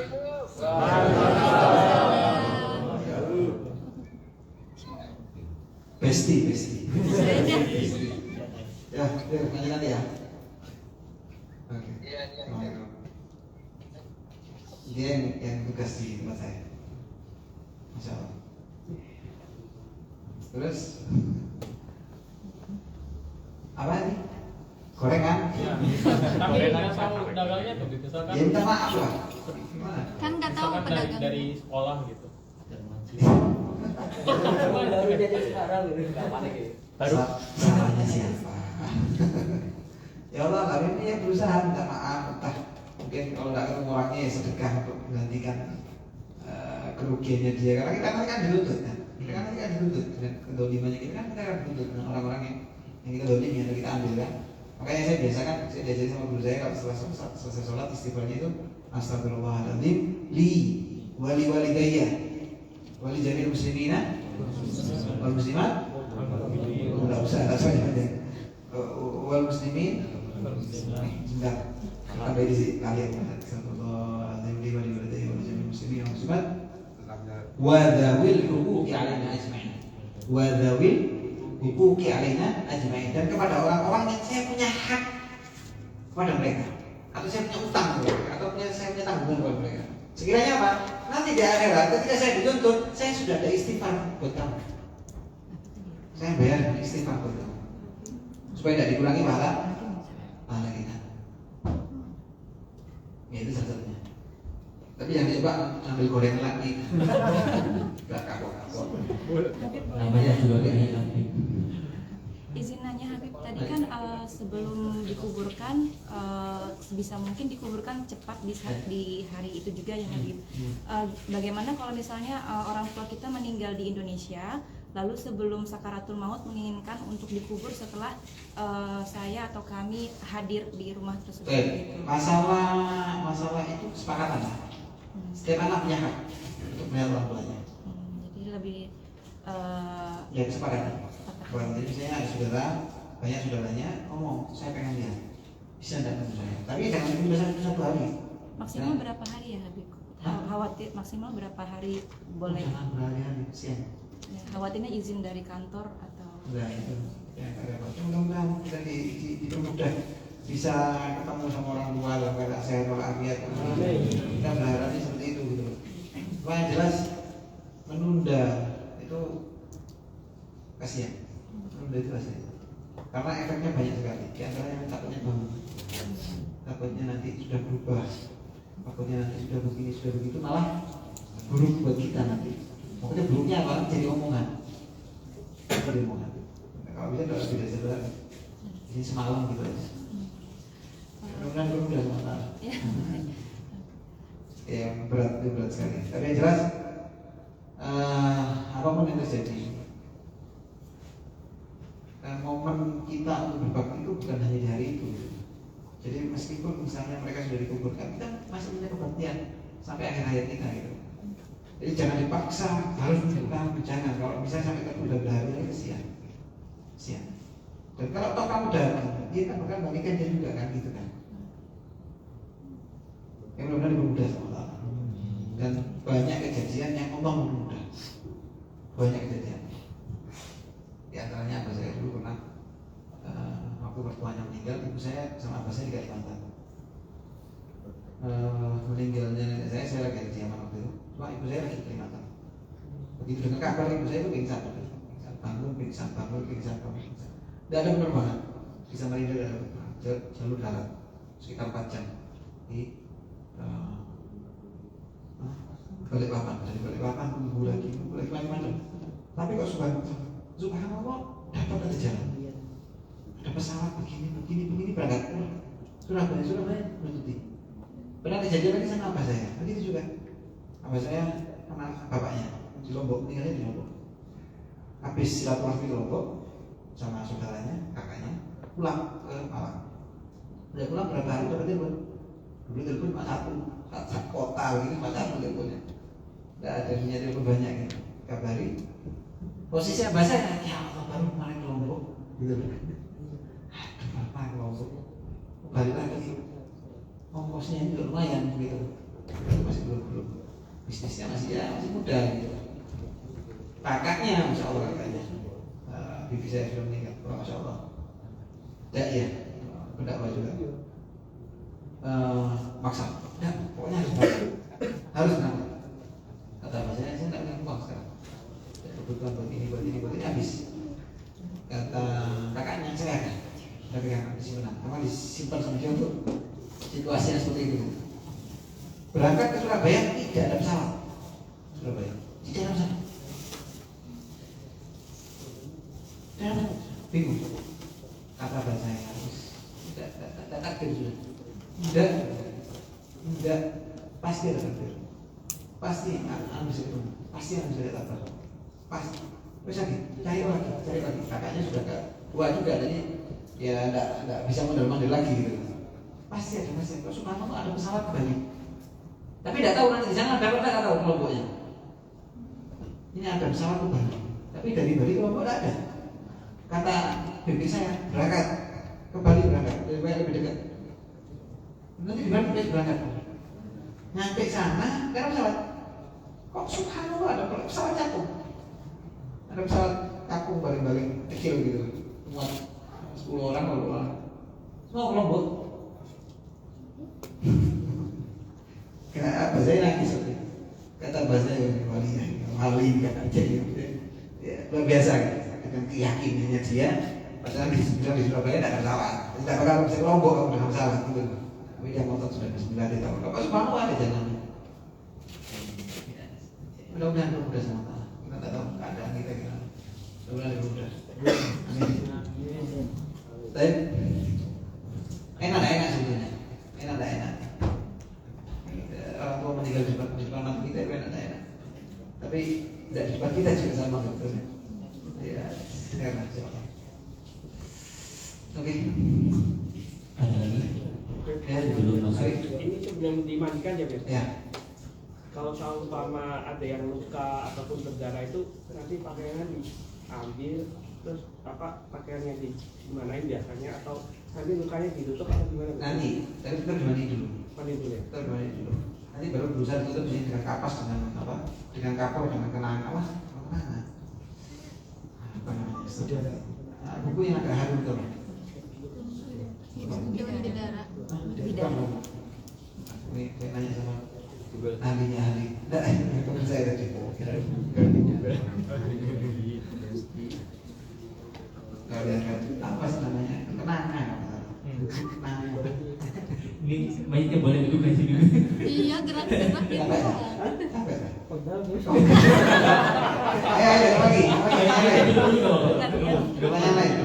Besti. Ya, lanjut nanti ya. Oke. Dia yang tugas di tempat saya. Masya Allah. Terus apa nih? Gorengan? Ya, tapi nggak tahu pedagangnya tuh, Bib. Misalkan. Ya minta maaf lah. Gimana? Kan nggak tahu Misalkan pedagang. dari sekolah gitu. Baru jadi sekarang gitu. Salahnya siapa? Ya Allah, kami ini ya berusaha minta maaf. Entah mungkin kalau nggak ketemu orangnya ya sedekah untuk menggantikan kerugiannya dia. Karena kita kan dituntut kan. Kita kan dituntut dengan kedolimannya kita kan dituntut dengan orang-orang yang kita dolimi atau kita ambil kan. Makanya saya biasa kan, saya diajari sama guru saya kalau setelah selesai sholat istighfarnya itu astagfirullahaladzim li wali walidayya wali jamil muslimina wal muslimat. Enggak usah, enggak usah aja. Wal muslimin. Sebentar. Sampai di sini kalian astagfirullahaladzim li wali walidayya wali jamil muslimina wal muslimat. Wa dzawil huquqi 'alaina ajma'in. Wa dzawil huquqi 'alaina ajma'in, dan kepada orang-orang yang saya punya hak kepada mereka, atau saya punya utang kepada mereka, atau saya punya tanggungan kepada mereka. Sekiranya apa? Nanti di akhirat ketika saya dituntut, saya sudah ada istighfar buat kamu. Saya bayar dengan istighfar buat kamu, supaya tidak dikurangi pahala kita. Ya itu salah satunya. Tapi jangan coba ambil goreng lagi. Gak kapok-kapok. Namanya juga kayak Habib. Izin nanya Habib, tadi kan sebelum dikuburkan sebisa mungkin dikuburkan cepat di hari itu juga ya Habib. Bagaimana kalau misalnya orang tua kita meninggal di Indonesia, lalu sebelum sakaratul maut menginginkan untuk dikubur setelah saya atau kami hadir di rumah tersebut? Masalah itu kesepakatan lah. Setiap anak punya hak untuk melihat orang tuanya. Jadi lebih Ya kesepakatan. Jadi misalnya ada saudara, banyak saudaranya ngomong, saya pengen lihat, bisa tidak ketemu saya? Tapi jangan lebih besar itu 1 hari. maksimal berapa hari ya Habib? Khawatir maksimal berapa hari boleh? Jangan berhari-hari, kesian. Ya, khawatirnya izin dari kantor atau? Nah itu, ya repot. Mudah-mudahan kita dipermudah bisa ketemu sama orang tua dalam keadaan sehat walafiat. Kita berharapnya seperti itu gitu. Cuma yang jelas menunda itu kasihan. Menunda itu kasihan. Karena efeknya banyak sekali. Di antaranya takutnya bangun, takutnya nanti sudah berubah, takutnya nanti sudah begini sudah begitu, malah buruk buat kita nanti. Pokoknya buruknya apa? Jadi omongan. Jadi omongan. Nah, kalau bisa tidak beda saudara. Ini semalam gitu aja. Mudah-mudahan bermudah sama yang berat sekali. Tapi yang jelas apapun yang terjadi, momen kita untuk berbakti itu bukan hanya di hari itu. Jadi meskipun misalnya mereka sudah dikuburkan, kita masih punya kebaktian sampai akhir hayat kita gitu. Jadi jangan dipaksa harus menunjukkan, jangan. Kalau misalnya sampai kamu udah berhari-hari kesian. Dan kalau toh kamu datang, dia kan bukan balikan dia juga kan gitu kan. Yang benar-benar dipermudah sama Allah. Dan banyak kejadian yang Allah mempermudah. Banyak kejadian. Di antaranya abah saya dulu pernah waktu mertuanya meninggal, ibu saya sama abah saya di Kalimantan. Meninggalnya nenek saya lagi di Yaman waktu itu. Cuma ibu saya lagi di Kalimantan. Begitu dengar kabar ibu saya itu pingsan, bangun. Tidak ada penerbangan di Samarinda, tidak ada jalur darat sekitar 4 jam di Balikpapan, dari Balikpapan nunggu lagi macam. Tapi kok subhanallah dapat ada jalan, ada pesawat begini berangkat Surabaya berhenti. Pernah kejadian lagi sama abah saya, begitu juga. Abah saya anak bapaknya di Lombok, tinggalnya di Lombok. Habis silaturahmi di Lombok sama saudaranya, kakaknya, pulang ke Malang. Udah pulang berapa hari dapat telepon. Dulu telepon cuma satu kota begini, cuma satu teleponnya. Tidak ada punya telepon banyak gitu. Kabari. Posisi abah saya, ya Allah baru kemarin ke Lombok, gitu. Aduh, apa ke Lombok? Balik lagi. Ongkosnya ini lumayan gitu. Masih belum. Bisnisnya masih muda gitu. Kakaknya, masya Allah kakaknya. Bibi saya sudah meninggal, masya Allah. Ya, pendakwah juga. Maksa, ya, pokoknya harus berangkat. Kata abah saya tidak punya uang sekarang. Ya, kebutuhan buat ini habis. Kata kakaknya saya kan, tapi kan disimpan, memang disimpan sama dia untuk situasinya seperti itu. Berangkat ke Surabaya tidak ada pesawat. Surabaya tidak ada pesawat. Dan bingung. Kata abah saya harus tidak takdir sudah. Tidak pasti ada takdir. Pasti akan bisa ketemu. Pasti akan bisa dapat. Pasti. Terus cari lagi. Kakaknya sudah tua juga, jadi ya tidak bisa mondar-mandir lagi gitu. Pasti ada. Kalau Soekarno ada pesawat ke Bali. Tapi tidak tahu nanti di sana ada apa, tidak tahu kelompoknya. Ini ada pesawat ke Bali. Tapi dari Bali kelompok tidak ada. Kata bibi saya berangkat ke Bali, dari Bali lebih dekat. Nanti di Bali berangkat. Nyampe sana, tidak ada pesawat. Kok subhanallah ada pesawat cakung? Ada pesawat cakung baling-baling kecil gitu, muat 10 orang kalau orang. Semua kelompok. Kenapa saya nangis? Kata bahasa yang maling kan aja gitu. Ya, luar biasa gitu. Dengan keyakinannya dia, padahal di Surabaya tidak ada pesawat. Tidak bakal bisa kelompok kalau dengan pesawat gitu. Tapi dia ngotot sudah bismillah dia tahu. Kalau semua ada jalannya. Mudah-mudahan mudah sama Allah. Kita tak tahu keadaan kita gimana. Mudah-mudahan mudah. Tapi enak sebetulnya. Enak. Orang tua meninggal di depan mata kita itu enak. Tapi tidak di depan kita juga sama sebetulnya. Ya, enak. Oke. Ada lagi? Ya, Belum masuk. Ini sebelum dimandikan ya, Beb? Ya. Kalau umpama ada yang luka ataupun berdarah itu nanti pakaiannya diambil, terus pakaiannya dimanain biasanya, atau nanti lukanya ditutup atau gimana? Nanti, tapi kita dimandi dulu. Mandi dulu ya? Kita dimandi dulu. Nanti baru berusaha ditutup sini dengan kapas, dengan kapur, dengan kenangan awas. Apa namanya? Buku yang agak harum tuh. Bidara. Ini saya nanya sama ahli. Tidak, teman saya tadi. Kalau dia apa sih namanya? Kenangan. Ini mayatnya boleh duduk di sini. Iya, gerak-gerak gitu. Ayo lagi. Pertanyaan lain.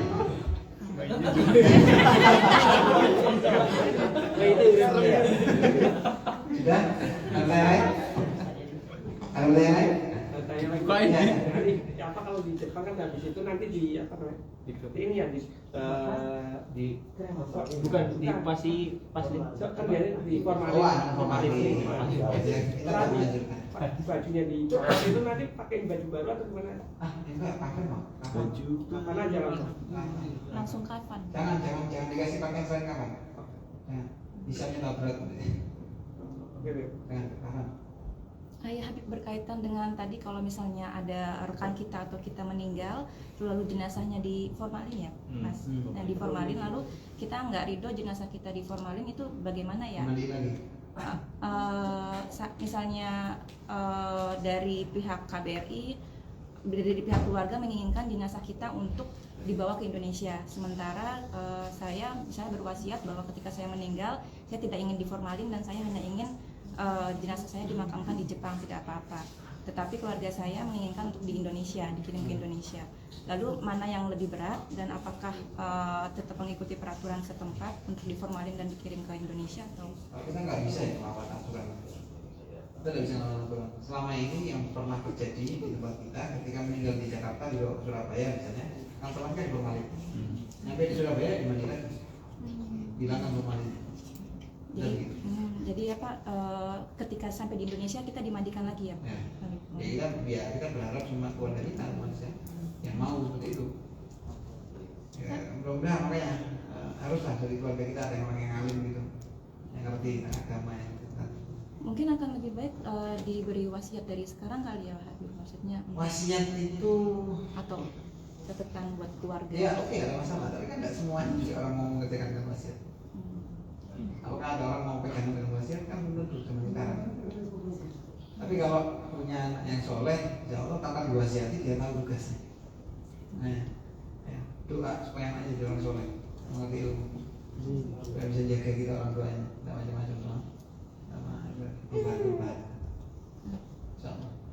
Sudah? Ada pertanyaan lain? Nanti apa kalau di Jepang kan habis itu nanti di apa namanya? Ini ya bukan di pasti kan biasanya di formalin. Formalin. Kita akan melanjutkan. Bajunya dicopot itu nanti pakai baju baru atau gimana? Enggak, pakai mau. Kapan aja langsung? Langsung kapan? Jangan dikasih pakaian selain kapan. Bisa nabrak. Oke, Beb. Jangan. Ayah Habib, berkaitan dengan tadi kalau misalnya ada rekan kita atau kita meninggal lalu jenazahnya diformalin ya Mas, nah diformalin lalu kita nggak ridho jenazah kita diformalin, itu bagaimana ya? Mandi lagi. misalnya dari pihak KBRI, dari pihak keluarga menginginkan jenazah kita untuk dibawa ke Indonesia. Sementara saya misalnya berwasiat bahwa ketika saya meninggal, saya tidak ingin diformalin dan saya hanya ingin jenazah saya dimakamkan di Jepang, tidak apa-apa. Tetapi keluarga saya menginginkan untuk di Indonesia, dikirim ke Indonesia. Lalu mana yang lebih berat dan apakah tetap mengikuti peraturan setempat untuk diformalin dan dikirim ke Indonesia atau? Kita nggak bisa ya melawan aturan. Kita nggak bisa melawan aturan. Selama ini yang pernah terjadi di tempat kita, ketika meninggal di Jakarta, di Surabaya misalnya, kan teman kan diformalin. Sampai di Surabaya dimandikan, bilangkan formalin. Jadi apa? Ketika sampai di Indonesia kita dimandikan lagi ya? Ya. Ya kita berharap cuma keluarga kita manusia yang mau seperti itu. Ya, mudah-mudahan makanya haruslah dari keluarga kita ada orang yang alim gitu, yang ngerti tentang agama yang kita. Mungkin akan lebih baik diberi wasiat dari sekarang kali ya, Habib, maksudnya. Wasiat itu Atau catatan buat keluarga. ya oke, ada masalah, tapi kan tidak semuanya juga orang mau mengerjakan dengan wasiat. Apakah ada orang mau pegang dengan wasiat kan belum tentu sama sekarang. Tapi kalau punya anak yang soleh, insya Allah tanpa diwasiati dia tahu tugasnya. Nah, ya, doa supaya anaknya jadi orang soleh, mengerti ilmu, supaya bisa jaga kita orang tuanya, tidak macam-macam sama ibadah.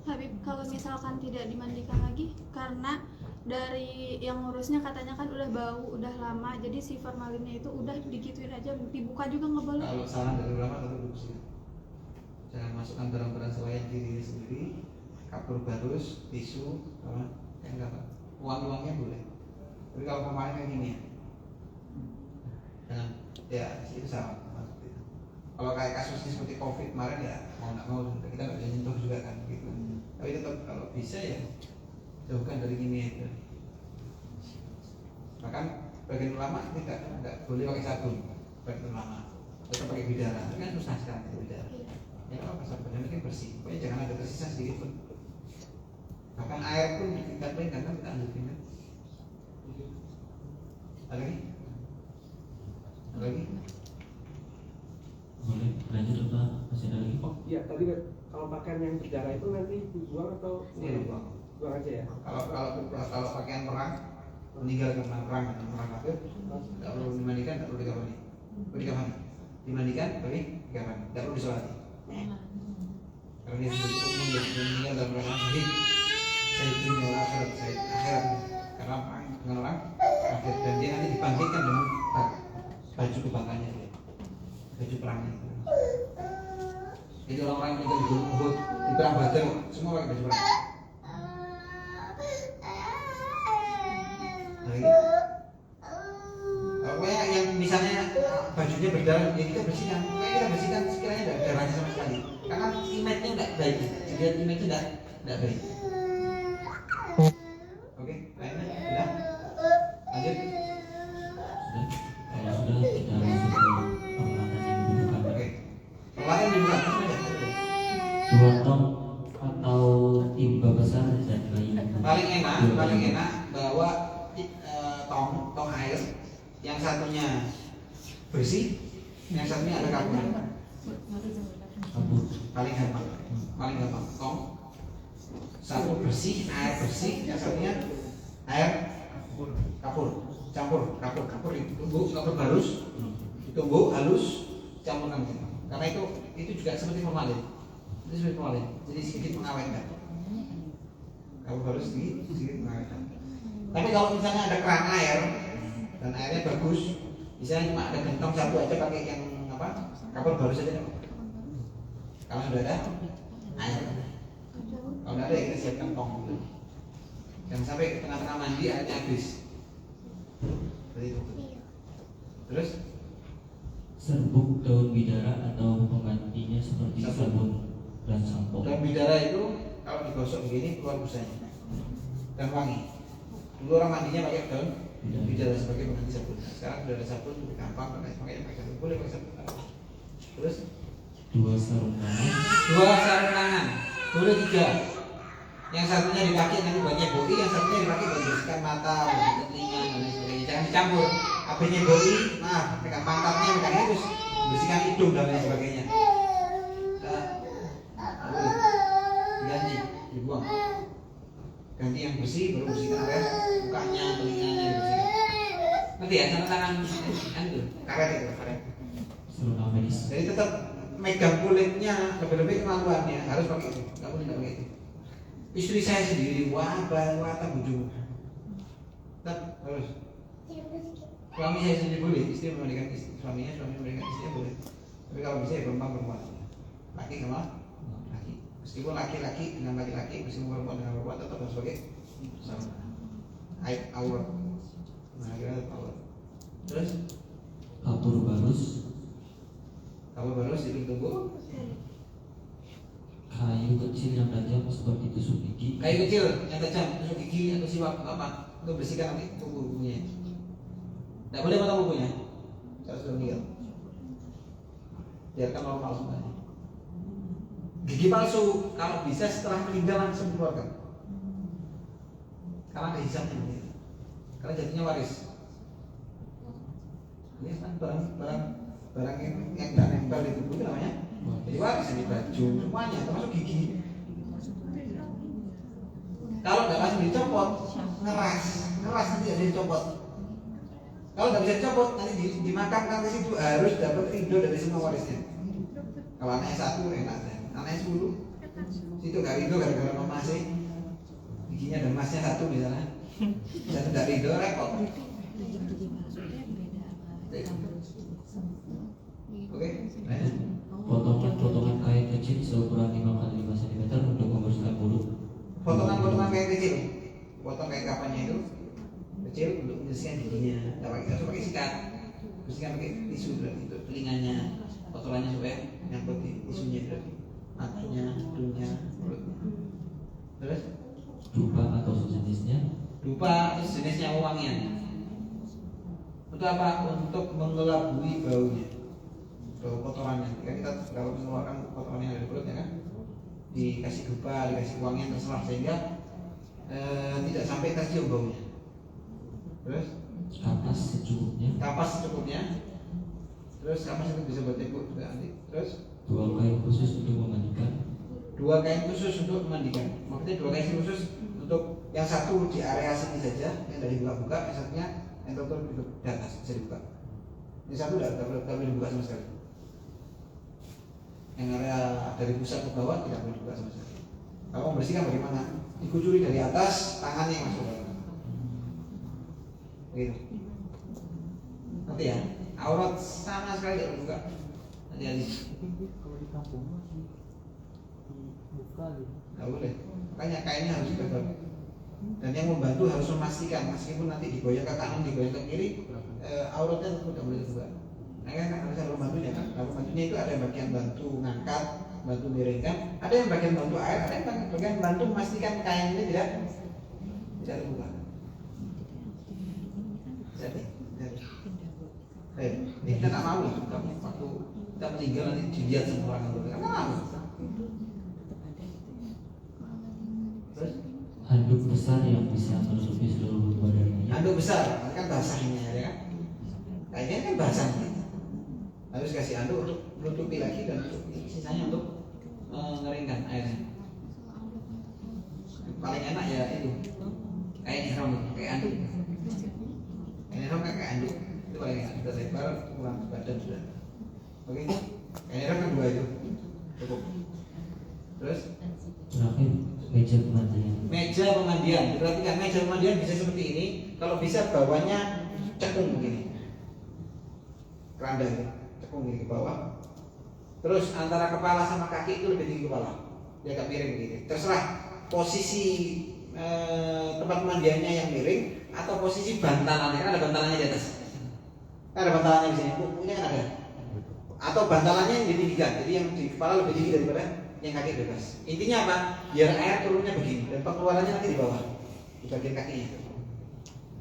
Habib, kalau misalkan tidak dimandikan lagi karena dari yang ngurusnya katanya kan udah bau, udah lama, jadi si formalinnya itu udah digituin aja, dibuka juga nggak boleh. Kalau saran dari ulama tetap bersih. Jangan masukkan barang-barang selain diri sendiri, kapur barus, tisu, apa? Yang enggak, uang-uangnya boleh. Tapi kalau formalin kayak gini ya, jangan, ya itu salah. Kalau kayak kasusnya seperti COVID kemarin ya mau nggak mau kita nggak bisa nyentuh juga kan gitu. Tapi tetap kalau bisa ya jauhkan dari kimia itu. Bahkan bagian ulama tidak boleh pakai sabun, bagian ulama tetap pakai bidara. Itu kan susah sekarang itu bidara. Ya kalau pakai sabun yang penting bersih. Pokoknya jangan ada tersisa sedikit pun. Bahkan air pun kita peringkan kan kita ambil kan. Ada lagi? Ada lagi? Boleh lanjut apa masih ada lagi? Oh iya, tadi kalau pakaian yang berdarah itu nanti dibuang atau Iya, dibuang. buang aja ya? Kalau pakaian perang meninggal karena perang atau perang kafir tidak perlu dimandikan, tidak perlu dikafani. Dimandikan tapi dikafani, tidak perlu disolati. Karena dia sudah umum yang meninggal dalam perang syahid, syahid dunia wal akhirat, syahid akhirat karena perang dengan orang kafir dan dia nanti dibangkitkan dengan baju kebanggaannya dia, baju perangnya. Jadi orang-orang yang meninggal di Gunung Uhud, di perang Badar semua pakai baju perang. Pokoknya yang misalnya bajunya berdarah, ya kita bersihkan. Pokoknya kita bersihkan sekiranya tidak ada darahnya sama sekali. Karena image-nya tidak baik. Jadi image-nya tidak baik. Oke, lainnya sudah. Lanjut. Kalau sudah kita masuk ke peralatan yang dibutuhkan. Oke. Peralatan dibuka. Dua tong atau timba besar dan kayu. Paling enak bawa tong air, yang satunya bersih, yang satunya ada kapur. Paling gampang tong satu bersih, air bersih, yang satunya air kapur, campur kapur ditumbuk, kapur halus, ditumbuk halus, campurkan gitu. Karena itu juga seperti formalin, jadi sedikit mengawetkan. Kapur halus sedikit mengawetkan. Tapi kalau misalnya ada keran air dan airnya bagus, misalnya cuma ada gentong satu aja pakai yang apa, kapur baru saja. Kalau sudah ada air, kalau tidak ada ya kita siapkan tong. Jangan sampai ke tengah-tengah mandi airnya habis. Seperti itu. Terus serbuk daun bidara atau penggantinya seperti sabun dan sampo. daun bidara itu kalau digosok begini keluar busanya dan wangi. Dulu orang mandinya pakai daun bidara sebagai pengganti sabun. Sekarang sudah ada sabun, lebih gampang pakai sabun, boleh pakai sabun. Terus Dua sarung tangan, boleh 3. Yang satunya dipakai nanti buat nyeboi, yang satunya dipakai buat bersihkan mata, buat telinga dan lain sebagainya. Jangan dicampur. Habis nyeboi, pegang pantatnya, pegang terus bersihkan hidung dan lain sebagainya. bersih, baru bersihkan area mukanya, telinganya dibersihkan. Ngerti ya, sarung tangan itu, karet itu, karet. Sarung medis. Jadi tetap megang kulitnya, lebih-lebih kemampuannya harus pakai itu, nggak boleh nggak pakai itu. Istri saya sendiri, wah tak bujuk, tetap harus. Suami saya sendiri boleh, istri memandikan istri, suami memandikan istrinya boleh. Tapi kalau bisa ya perempuan, laki sama laki. Meskipun laki-laki dengan laki-laki, meskipun perempuan dengan perempuan tetap harus pakai sarung tangan. Aib aurat, nah kira aurat. Terus Kapur barus. di tubuh. Kayu kecil yang tajam seperti tusuk gigi. Kayu kecil yang tajam, tusuk gigi atau siwak apa? Untuk bersihkan nanti kuku-kukunya. Tidak boleh potong kukunya. Kalau sudah meninggal. Biarkan normal semuanya. Gigi palsu kalau bisa setelah meninggal langsung dikeluarkan. Karena ada hisapnya. Karena jadinya waris. Ini kan barang yang tidak nempel di tubuh itu namanya. Jadi waris di baju semuanya termasuk gigi. Kalau nggak langsung dicopot, ngeras nanti jadi dicopot. Kalau nggak bisa dicopot nanti dimakamkan ke situ harus dapat ridho dari semua warisnya. Kalau anaknya 1 enak, anaknya 10, situ nggak ridho gara-gara memasih giginya dan emasnya 1 misalnya, satu nggak ridho repot. Oke. Potongan kain kecil seukuran 5 x 5 cm untuk membersihkan mulut. Potongan kain kecil, potong kain kapannya itu kecil untuk membersihkan giginya. Nggak pakai sikat, bersihkan pakai tisu berarti itu telinganya, kotorannya supaya nyangkut di tisunya berarti, matanya, hidungnya, mulutnya. Terus Dupa atau sejenisnya. dupa atau sejenisnya wangian. Untuk apa? Untuk mengelabui baunya, bau kotorannya. Kita kalau mengeluarkan kotoran yang ada di perutnya kan, dikasih dupa, dikasih wangian terserah sehingga tidak sampai tercium baunya. Terus Kapas secukupnya. Terus kapas itu bisa buat tepuk juga nanti. Terus 2 kain khusus untuk memandikan. 2 kain khusus untuk memandikan. Maksudnya 2 kain khusus untuk yang satu di area sini saja, yang dari buka-buka, yang satunya yang total di atas bisa dibuka. Yang satu tidak boleh dibuka sama sekali. Yang area dari pusat ke bawah tidak boleh dibuka sama sekali. Kalau membersihkan bagaimana? Dikucuri dari atas, tangannya yang masuk ke dalam. Begitu. Nanti ya, aurat sama sekali tidak dibuka. Hati-hati. Kalau di kampung masih dibuka gitu. Nggak boleh. Makanya kainnya harus ditebal. Dan yang membantu harus memastikan meskipun nanti digoyang ke kanan, digoyang ke kiri, auratnya tetap tidak boleh dibuka. Nah kan harus ada pembantunya kan. Nah, pembantunya itu ada yang bagian bantu ngangkat, bantu miringkan, ada yang bagian bantu air, ada yang bagian bantu memastikan kain ini tidak terbuka. Jadi, ini kita nggak mau lah. Waktu kita meninggal nanti dilihat semua orang itu, nggak mau. Terus Handuk besar yang bisa menutupi seluruh badannya. handuk besar, nanti kan basahnya ya kan. Kayaknya kan basah nih. Harus kasih handuk untuk menutupi lagi dan sisanya untuk mengeringkan airnya. Paling enak ya itu kain ihram, kayak handuk. Kain ihram kan kayak handuk. Itu paling enak, sudah lebar, kurang badan sudah. Oke, kain ihram kan 2 itu cukup. Terus Terakhir meja pemandian. meja pemandian, diperhatikan meja pemandian bisa seperti ini. Kalau bisa bawahnya cekung begini, keranda ini cekung ini ke bawah. Terus antara kepala sama kaki itu lebih tinggi kepala, dia agak miring begini. Terserah posisi tempat pemandiannya yang miring atau posisi bantalannya, kan ada bantalannya di atas. Kan ada bantalannya di sini, punya kan ada. Atau bantalannya yang ditinggikan, jadi yang di kepala lebih tinggi daripada yang kaki bebas. Intinya apa? Biar air turunnya begini dan pengeluarannya nanti di bawah, di bagian kakinya.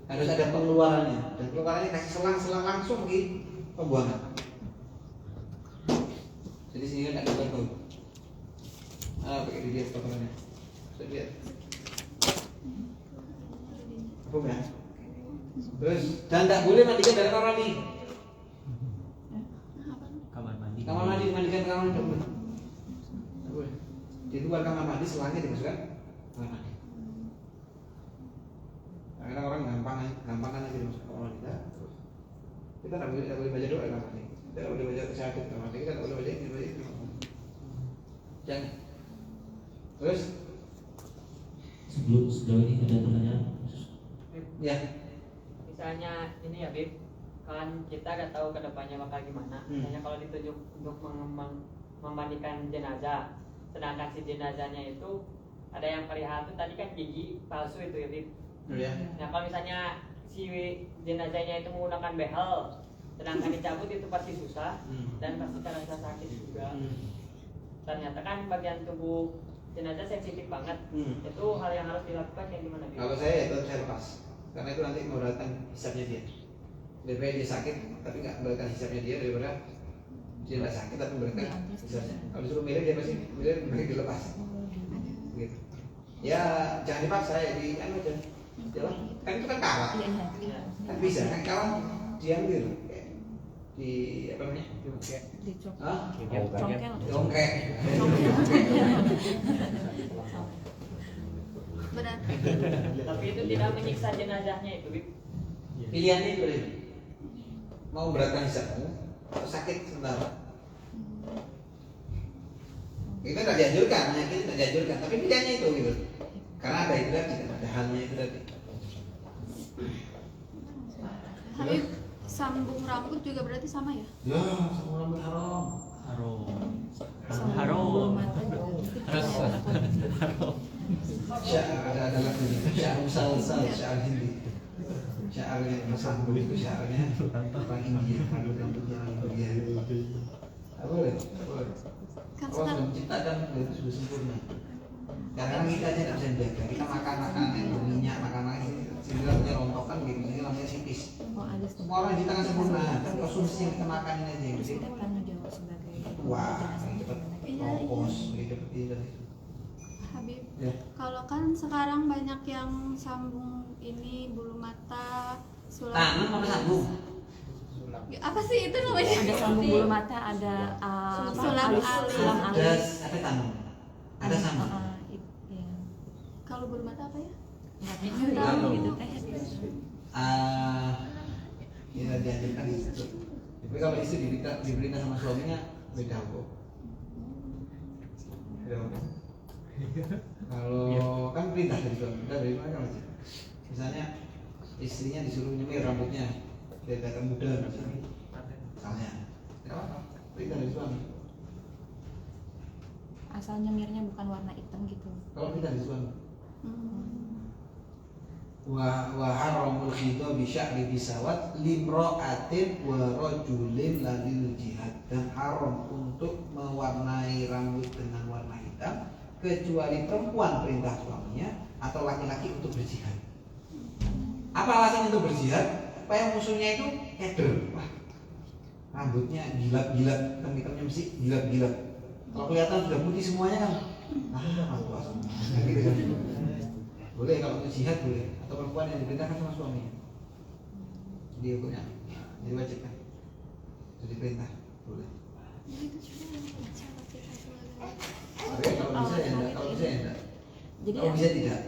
Harus ada pengeluarannya dan pengeluarannya kasih selang-selang langsung di pembuangan. Jadi sini kan ada bau. Pakai dilihat kotorannya. Bisa lihat. Bum ya. Terus dan tidak boleh mandikan dari kamar mandi. Kamar mandi mandikan kamar mandi. Di luar kamar mandi selangnya dimasukkan kamar mandi. tidak boleh baca doa kamar mandi. Tidak boleh baca syahadat kamar mandi. Kita tidak boleh baca itu. Jangan. Terus? Sebelum sejauh ini ada pertanyaan? Ya. Misalnya ini ya Bib, kan kita nggak tahu kedepannya bakal gimana. Misalnya kalau ditunjuk untuk memandikan jenazah, sedangkan si jenazahnya itu ada yang perihal tuh tadi kan gigi palsu itu ya Bib. Ya. Nah kalau misalnya si jenazahnya itu menggunakan behel, sedangkan dicabut itu pasti susah dan pasti terasa sakit juga. Ternyata kan bagian tubuh jenazah sensitif banget. Itu hal yang harus dilakukan yang gimana Bib? Kalau saya itu saya lepas, karena itu nanti memberatkan hisapnya dia. Lebih baik dia sakit tapi nggak memberatkan hisapnya dia daripada dia nggak sakit tapi memberatkan hisapnya. Kalau disuruh milih dia pasti milih dilepas. Gitu. Ya jangan dipaksa ya di anu aja. Jalan. Kan itu kan kawan. Kan bisa kan kawan diam gitu. Di apa namanya? Hah? Jongkek. Benar. Tapi itu tidak menyiksa jenazahnya itu Bib. Pilihannya itu boleh. Mau beratkan hisapmu atau sakit sebentar. Itu tidak dianjurkan, menyakit tidak dianjurkan. Tapi pilihannya itu gitu. Karena ada itu tadi, ada halnya itu tadi. Habib, sambung rambut juga berarti sama ya? Ya, sambung rambut haram. Harum. Mata juga. Syair ada lagunya. Syair salsa, syair Hindi. Syairnya bersambung itu syairnya orang India. Rambutnya India. Tak boleh, tak boleh. Kan Allah sekarang sudah menciptakan itu sudah sempurna. Karena kita aja tidak bisa jaga. Kita makan makanan yang berminyak, makanan sehingga punya rontokan gitu, sehingga namanya sitis. Oh, ada Semua orang diciptakan sempurna. Kan konsumsi yang kita makan ini aja yang Terus gede. kita tanggung jawab sebagai Wah, jenazah. yang cepat Iya, kompos, yang cepat ini. Habib, Ya. kalau kan sekarang banyak yang sambung ini bulu mata, sulam. Tangan apa sambung? Ya, apa sih itu namanya? Ada sambung bulu mata, ada Sulam alis. sulam Ada alis. apa tangan? Ada sambung. Iya. Kalau bulu mata apa ya? Nggak tahu gitu teh. Ya dianjurkan itu. Tapi kalau istri diberitahu sama suaminya beda hukum. Beda hukum. Kalau kan perintah dari suami, perintah dari mana kan? Misalnya istrinya disuruh nyemir rambutnya dari datang muda misalnya, tidak apa-apa, perintah dari suami. Asal nyemirnya bukan warna hitam gitu. Kalau perintah dari suami. Wa haramul khidha bi sya'ri bisawat limra'atin wa rajulin lalil jihad, dan haram untuk mewarnai rambut dengan warna hitam kecuali perempuan perintah suaminya atau laki-laki untuk berjihad. Apa alasan untuk berjihad? Supaya musuhnya itu keder. Wah, rambutnya gilap-gilap, hitam-hitamnya mesti gilap-gilap. Kalau kelihatan sudah putih semuanya kan, rambut semua. Gitu kan. Boleh kalau untuk jihad boleh, atau perempuan yang diperintahkan sama suaminya. Jadi hukumnya, jadi wajib kan. Jadi perintah boleh. Oke, kalau bisa ya enggak, kalau bisa ya enggak. Jadi Kalau bisa tidak.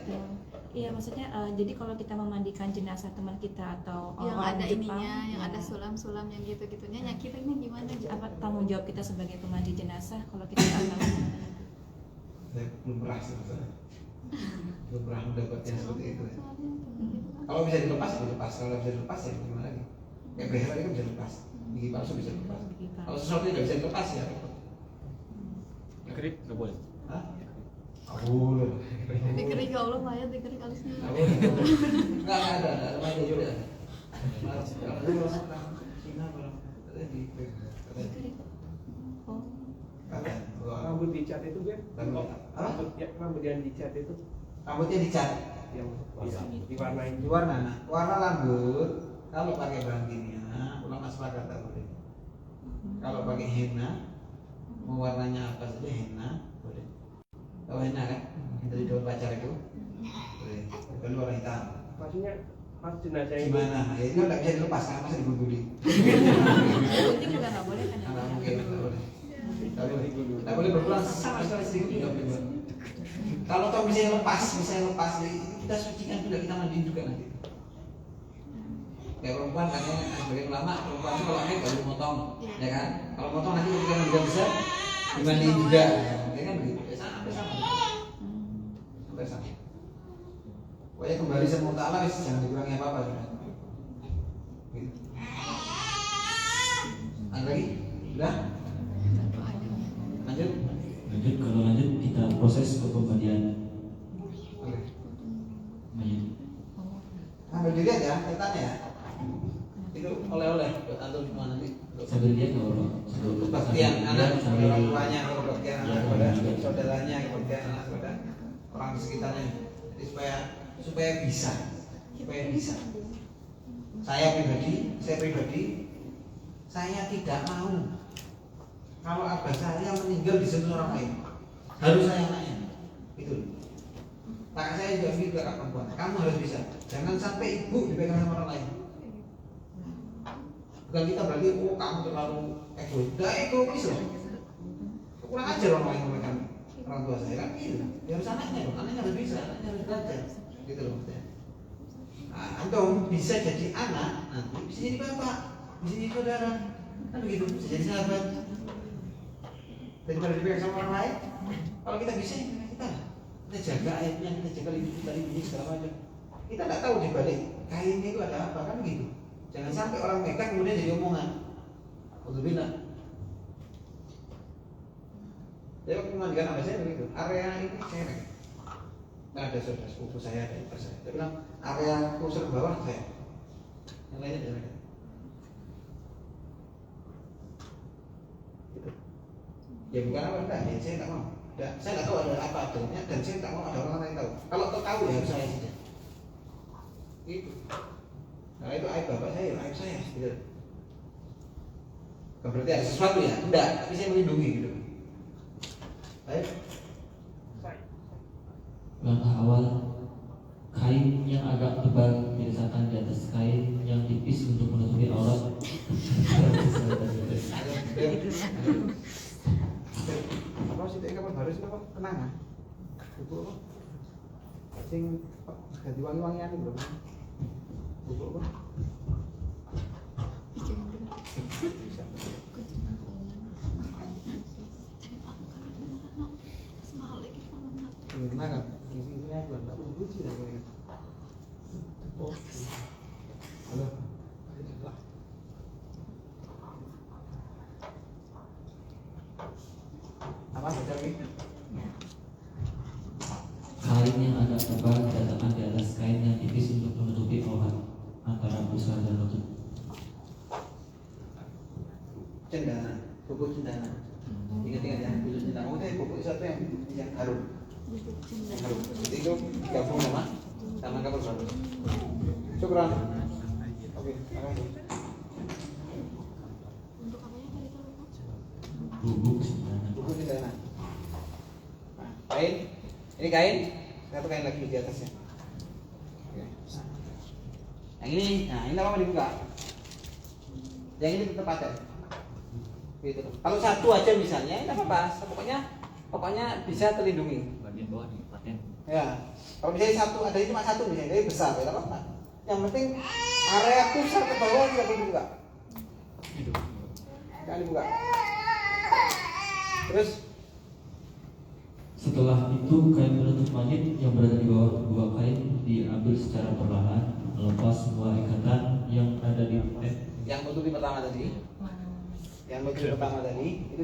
Iya, maksudnya jadi kalau kita memandikan jenazah teman kita atau Yang orang ada Jepang, ininya, yang ya, ada sulam-sulam yang gitu-gitunya, nyakitinnya gimana? apa tanggung jawab kita sebagai pemandi jenazah kalau kita nggak tahu? Saya belum pernah sebetulnya. Belum pernah mendapatkan seperti itu. Kalau bisa dilepas ya dilepas, kalau nggak bisa dilepas ya gimana lagi? Kayak behel itu bisa dilepas, gigi palsu bisa dilepas. Kalau sesuatu yang nggak bisa dilepas ya. Kerik nggak boleh. Hah? Boleh. Dikerik ya Allah, Maya dikerik alisnya. Enggak ada manja juga. Kalau masuk Cina barang di Oh, Rambut dicat itu kan? Rambut yang dicat itu rambutnya dicat, yang diwarnain. warna rambut kalau pakai bahan kimia ulama sepakat tak boleh. Kalau pakai henna, mau warnanya apa saja henna boleh. Tahu henna kan? Yang dari daun pacar itu boleh. Bukan warna hitam. Maksudnya pas jenazah itu Gimana? Ya itu nggak bisa dilepas karena masih diguguli. gunting juga nggak boleh kan? Nggak mungkin, nggak boleh. Nggak boleh berulang sama sekali sedikit nggak boleh buat. Kalau toh bisa lepas, ya kita sucikan juga, kita mandiin juga nanti. Kayak perempuan katanya sebagai ulama, perempuan itu kalau haid baru motong, ya kan? Kalau motong nanti ketika meninggal besar dimandiin juga, ya kan begitu. Ya sampai sama. Sampai sama. Pokoknya kembali sama Allah wis jangan dikurangi apa-apa sudah. Gitu. Ada lagi? Udah? Lanjut? Lanjut, kalau lanjut kita proses ke pembagian Oke. mayat. Sambil dilihat ya, kaitannya ya. Itu oleh-oleh buat antum semua nanti. Sambil lihat nggak apa? Kebaktian anak kepada orang tuanya, kebaktian anak kepada Ya. saudaranya, kebaktian anak kepada orang sekitarnya. Jadi supaya bisa. Saya pribadi, saya tidak mau kalau abah saya meninggal disentuh orang lain. Harus saya anaknya. Itu. Kakak saya juga begitu, kakak perempuan. Kamu harus bisa. Jangan sampai ibu dipegang sama orang lain. Bukan kita berarti, oh kamu terlalu egois. Udah egois loh. Kurang ajar orang lain memegang orang tua saya kan gitu. Ya harus anaknya dong. Anaknya harus bisa, anaknya harus belajar. Gitu loh maksudnya. Nah, antum bisa jadi anak, nanti bisa jadi bapak, bisa jadi saudara. Kan begitu, bisa jadi sahabat. Daripada dipegang sama orang lain, kalau kita bisa, kita jaga ayatnya, kita jaga limbah-limbahnya segala macam. Kita nggak tahu di balik kainnya itu ada apa, kan begitu. Jangan sampai orang megang kemudian jadi omongan. Alhamdulillah. Jadi waktu memandikan abah saya begitu. Area ini saya pegang. Nah, ada saudara sepupu saya, ada ipar saya. Dia bilang area kusur bawah saya. Yang lainnya dia pegang. Gitu. Ya bukan apa enggak, ya saya tak mau. Saya nggak tahu ada apa adanya dan saya tak mau ada orang lain tahu. Kalau tahu ya harus saya saja. Itu. Nah itu aib bapak saya, aib saya. Gitu. Bukan berarti ada sesuatu ya, enggak. Tapi saya melindungi gitu. Baik. Langkah awal, kain yang agak tebal diletakkan di atas kain yang tipis untuk menutupi aurat. Apa sih itu kapan baru sih apa kenangan? Buku apa? Sing ganti wangi-wangian itu berapa? Buku apa? Kenangan. Ini aku enggak buku sih lagi. Oh. Halo. Apa lagi? Kain yang agak tebal diletakkan di atas kain yang tipis untuk menutupi aurat antara pusar dan lutut. Cendana, buku cendana. Ingat-ingat ya, buku cendana. Oh, itu buku satu yang harum. Yang harum. Itu gabung sama kapal baru. Syukran. Oke, makasih. Untuk apanya tadi kalau Pak? Bubuk cendana. Buku cendana. Nah, kain. Ini kain. Satu kain lagi di atasnya. Oke. Yang ini, nah ini apa dibuka? Yang ini tetap ada. Gitu. Kalau satu aja misalnya, ini apa-apa. Pokoknya bisa terlindungi. Bagian bawah nih, paten. Ya, kalau misalnya satu ada cuma satu misalnya, jadi besar, ya apa-apa. Yang penting area pusat ke bawah tidak boleh dibuka. Jangan dibuka. Terus Setelah itu kain penutup mayat yang berada di bawah dua kain diambil secara perlahan, melepas semua ikatan yang ada di yang menutupi pertama tadi, itu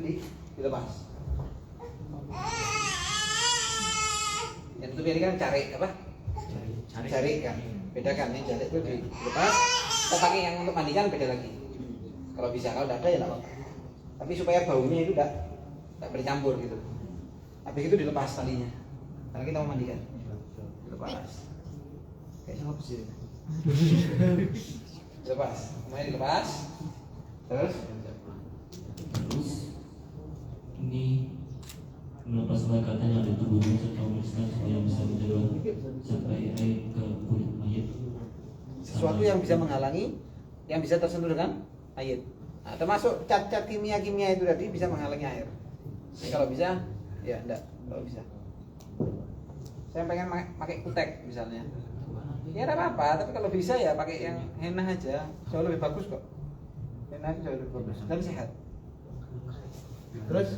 dilepas. Yang menutupi ini kan cari apa? Cari kan, bedakan yang cari itu dilepas. Kita pakai yang untuk mandikan beda lagi. Kalau bisa, kalau tidak ada ya tidak apa-apa. Tapi supaya baunya itu tidak bercampur gitu. Habis itu dilepas talinya. Karena kita mau mandikan. Dilepas. Kayak sama besi. Dilepas. Semuanya dilepas. Terus ini melepas semua ikatan yang ada di tubuhnya serta memisahkan supaya bisa menjauh sampai air ke kulit mayat. sesuatu yang bisa menghalangi, yang bisa tersentuh dengan air. Nah, termasuk cat-cat kimia-kimia itu tadi bisa menghalangi air. Jadi kalau bisa, ya enggak, kalau bisa. Saya pengen pakai kutek misalnya. Ya tidak apa-apa, tapi kalau bisa ya pakai yang henna aja, jauh lebih bagus kok. Henna itu jauh lebih bagus dan sehat. Terus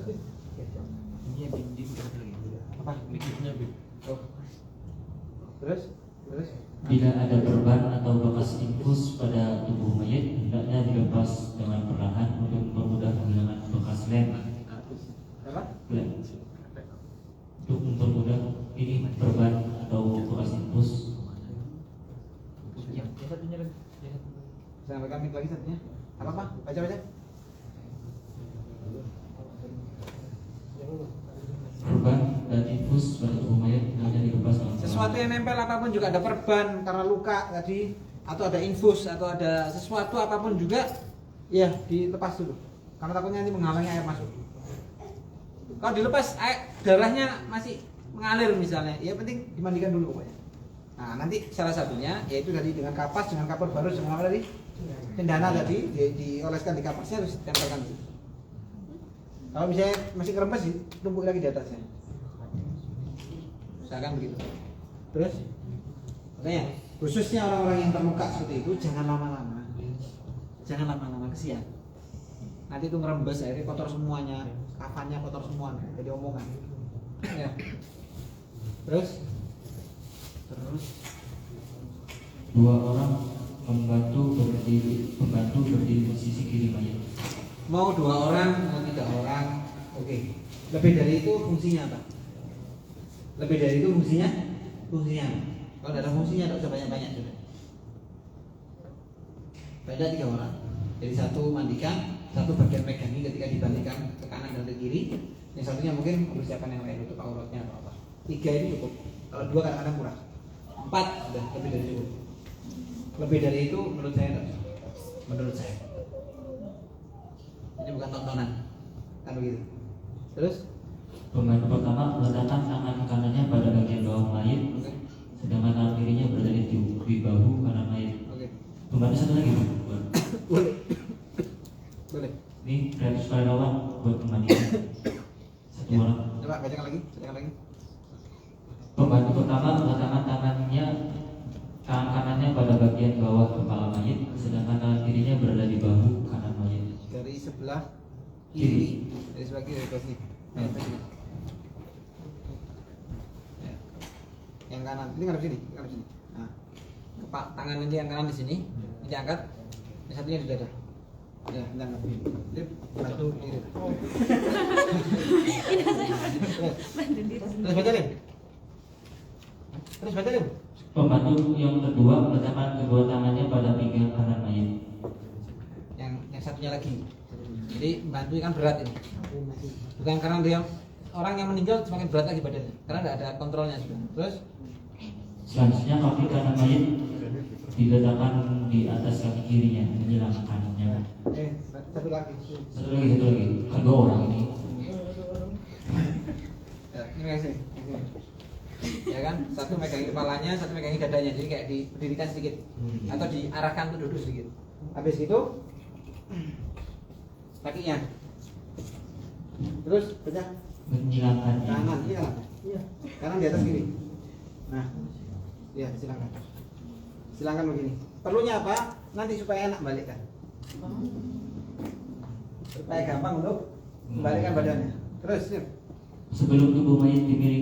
apa? Oh. Terus Bila ada perban atau bekas infus pada tubuh mayat, hendaknya dilepas dengan perlahan untuk mempermudah penghilangan bekas lem. apa? Lem. Untuk mempermudah ini perban atau bekas infus. Saya sampaikan lagi satunya. Apa? Baca. Perban dan infus pada tubuh mayat hendaknya dilepas dengan Sesuatu yang nempel apapun juga ada perban karena luka tadi, atau ada infus atau ada sesuatu apapun juga ya dilepas dulu. Karena takutnya nanti menghalangi air masuk. Kalau dilepas darahnya masih mengalir misalnya, ya penting dimandikan dulu pokoknya. Nah, nanti salah satunya yaitu tadi dengan kapas, dengan kapur barus, dengan apa tadi? Cendana tadi dioleskan di kapasnya terus ditempelkan dulu. Kalau misalnya masih kerempes, tumpuk lagi di atasnya. Misalkan begitu. Terus, makanya khususnya orang-orang yang terluka seperti itu jangan lama-lama. Jangan lama-lama, kesian. Nanti itu ngerembes, akhirnya kotor semuanya, kafannya kotor semua, jadi omongan. Ya. Terus, dua orang membantu berdiri di sisi kiri mayat. mau 2 orang, mau 3 orang, oke. Lebih dari itu fungsinya apa? Lebih dari itu fungsinya apa? Kalau tidak ada fungsinya, tidak usah banyak-banyak sudah. Beda 3 orang. Jadi satu mandikan, satu bagian megangi ketika dibalikan ke kanan dan ke kiri. Yang satunya mungkin mempersiapkan yang lain untuk auratnya atau apa. 3 itu cukup. Kalau 2 kadang-kadang kurang. 4 sudah lebih dari cukup. Lebih dari itu menurut saya tidak. Menurut saya. Ini bukan tontonan. Kan begitu. Terus Pembantu pertama meletakkan tangan kanannya pada bagian bawah mayat, sedangkan tangan kirinya berada di bahu kanan mayat. oke. Pembantu satu lagi, Pak. Boleh. Boleh. Ini gratis relawan buat pemandian. Satu orang. Coba bacakan lagi. Pembantu pertama meletakkan tangan kanannya pada bagian bawah kepala mayat, sedangkan tangan kirinya berada di bahu kanan mayat. Dari sebelah kiri. Dari sebelah kiri ke sini. Sini. Ya. Yang kanan. Ini ngadep sini. Nah. Tangan ini yang kanan di sini. Ini diangkat. Yang satunya di dada. Ya, jangan ini bantu diri. Terus baca deh. Pembantu yang kedua meletakkan kedua tangannya pada pinggang kanan mayat. Yang satunya lagi. Jadi membantu kan berat ini. Bukan karena dia orang yang meninggal semakin berat lagi badannya. Karena tidak ada kontrolnya sudah. Terus Selanjutnya kaki kanan mayat diletakkan di atas kaki kirinya, menjelang kanannya. satu lagi. Kan 2 orang ini. Ya, ini kasih. Ya kan, satu megangi kepalanya, satu megangi dadanya, jadi kayak didirikan sedikit atau diarahkan untuk duduk sedikit. Habis itu kakinya, terus pecah Menyilangkan kanan, iya kanan di atas kiri. Nah, ya silakan begini. Perlunya apa? Nanti supaya enak balikkan, supaya gampang untuk membalikkan badannya. Terus Sebelum tubuh mayat dimiringkan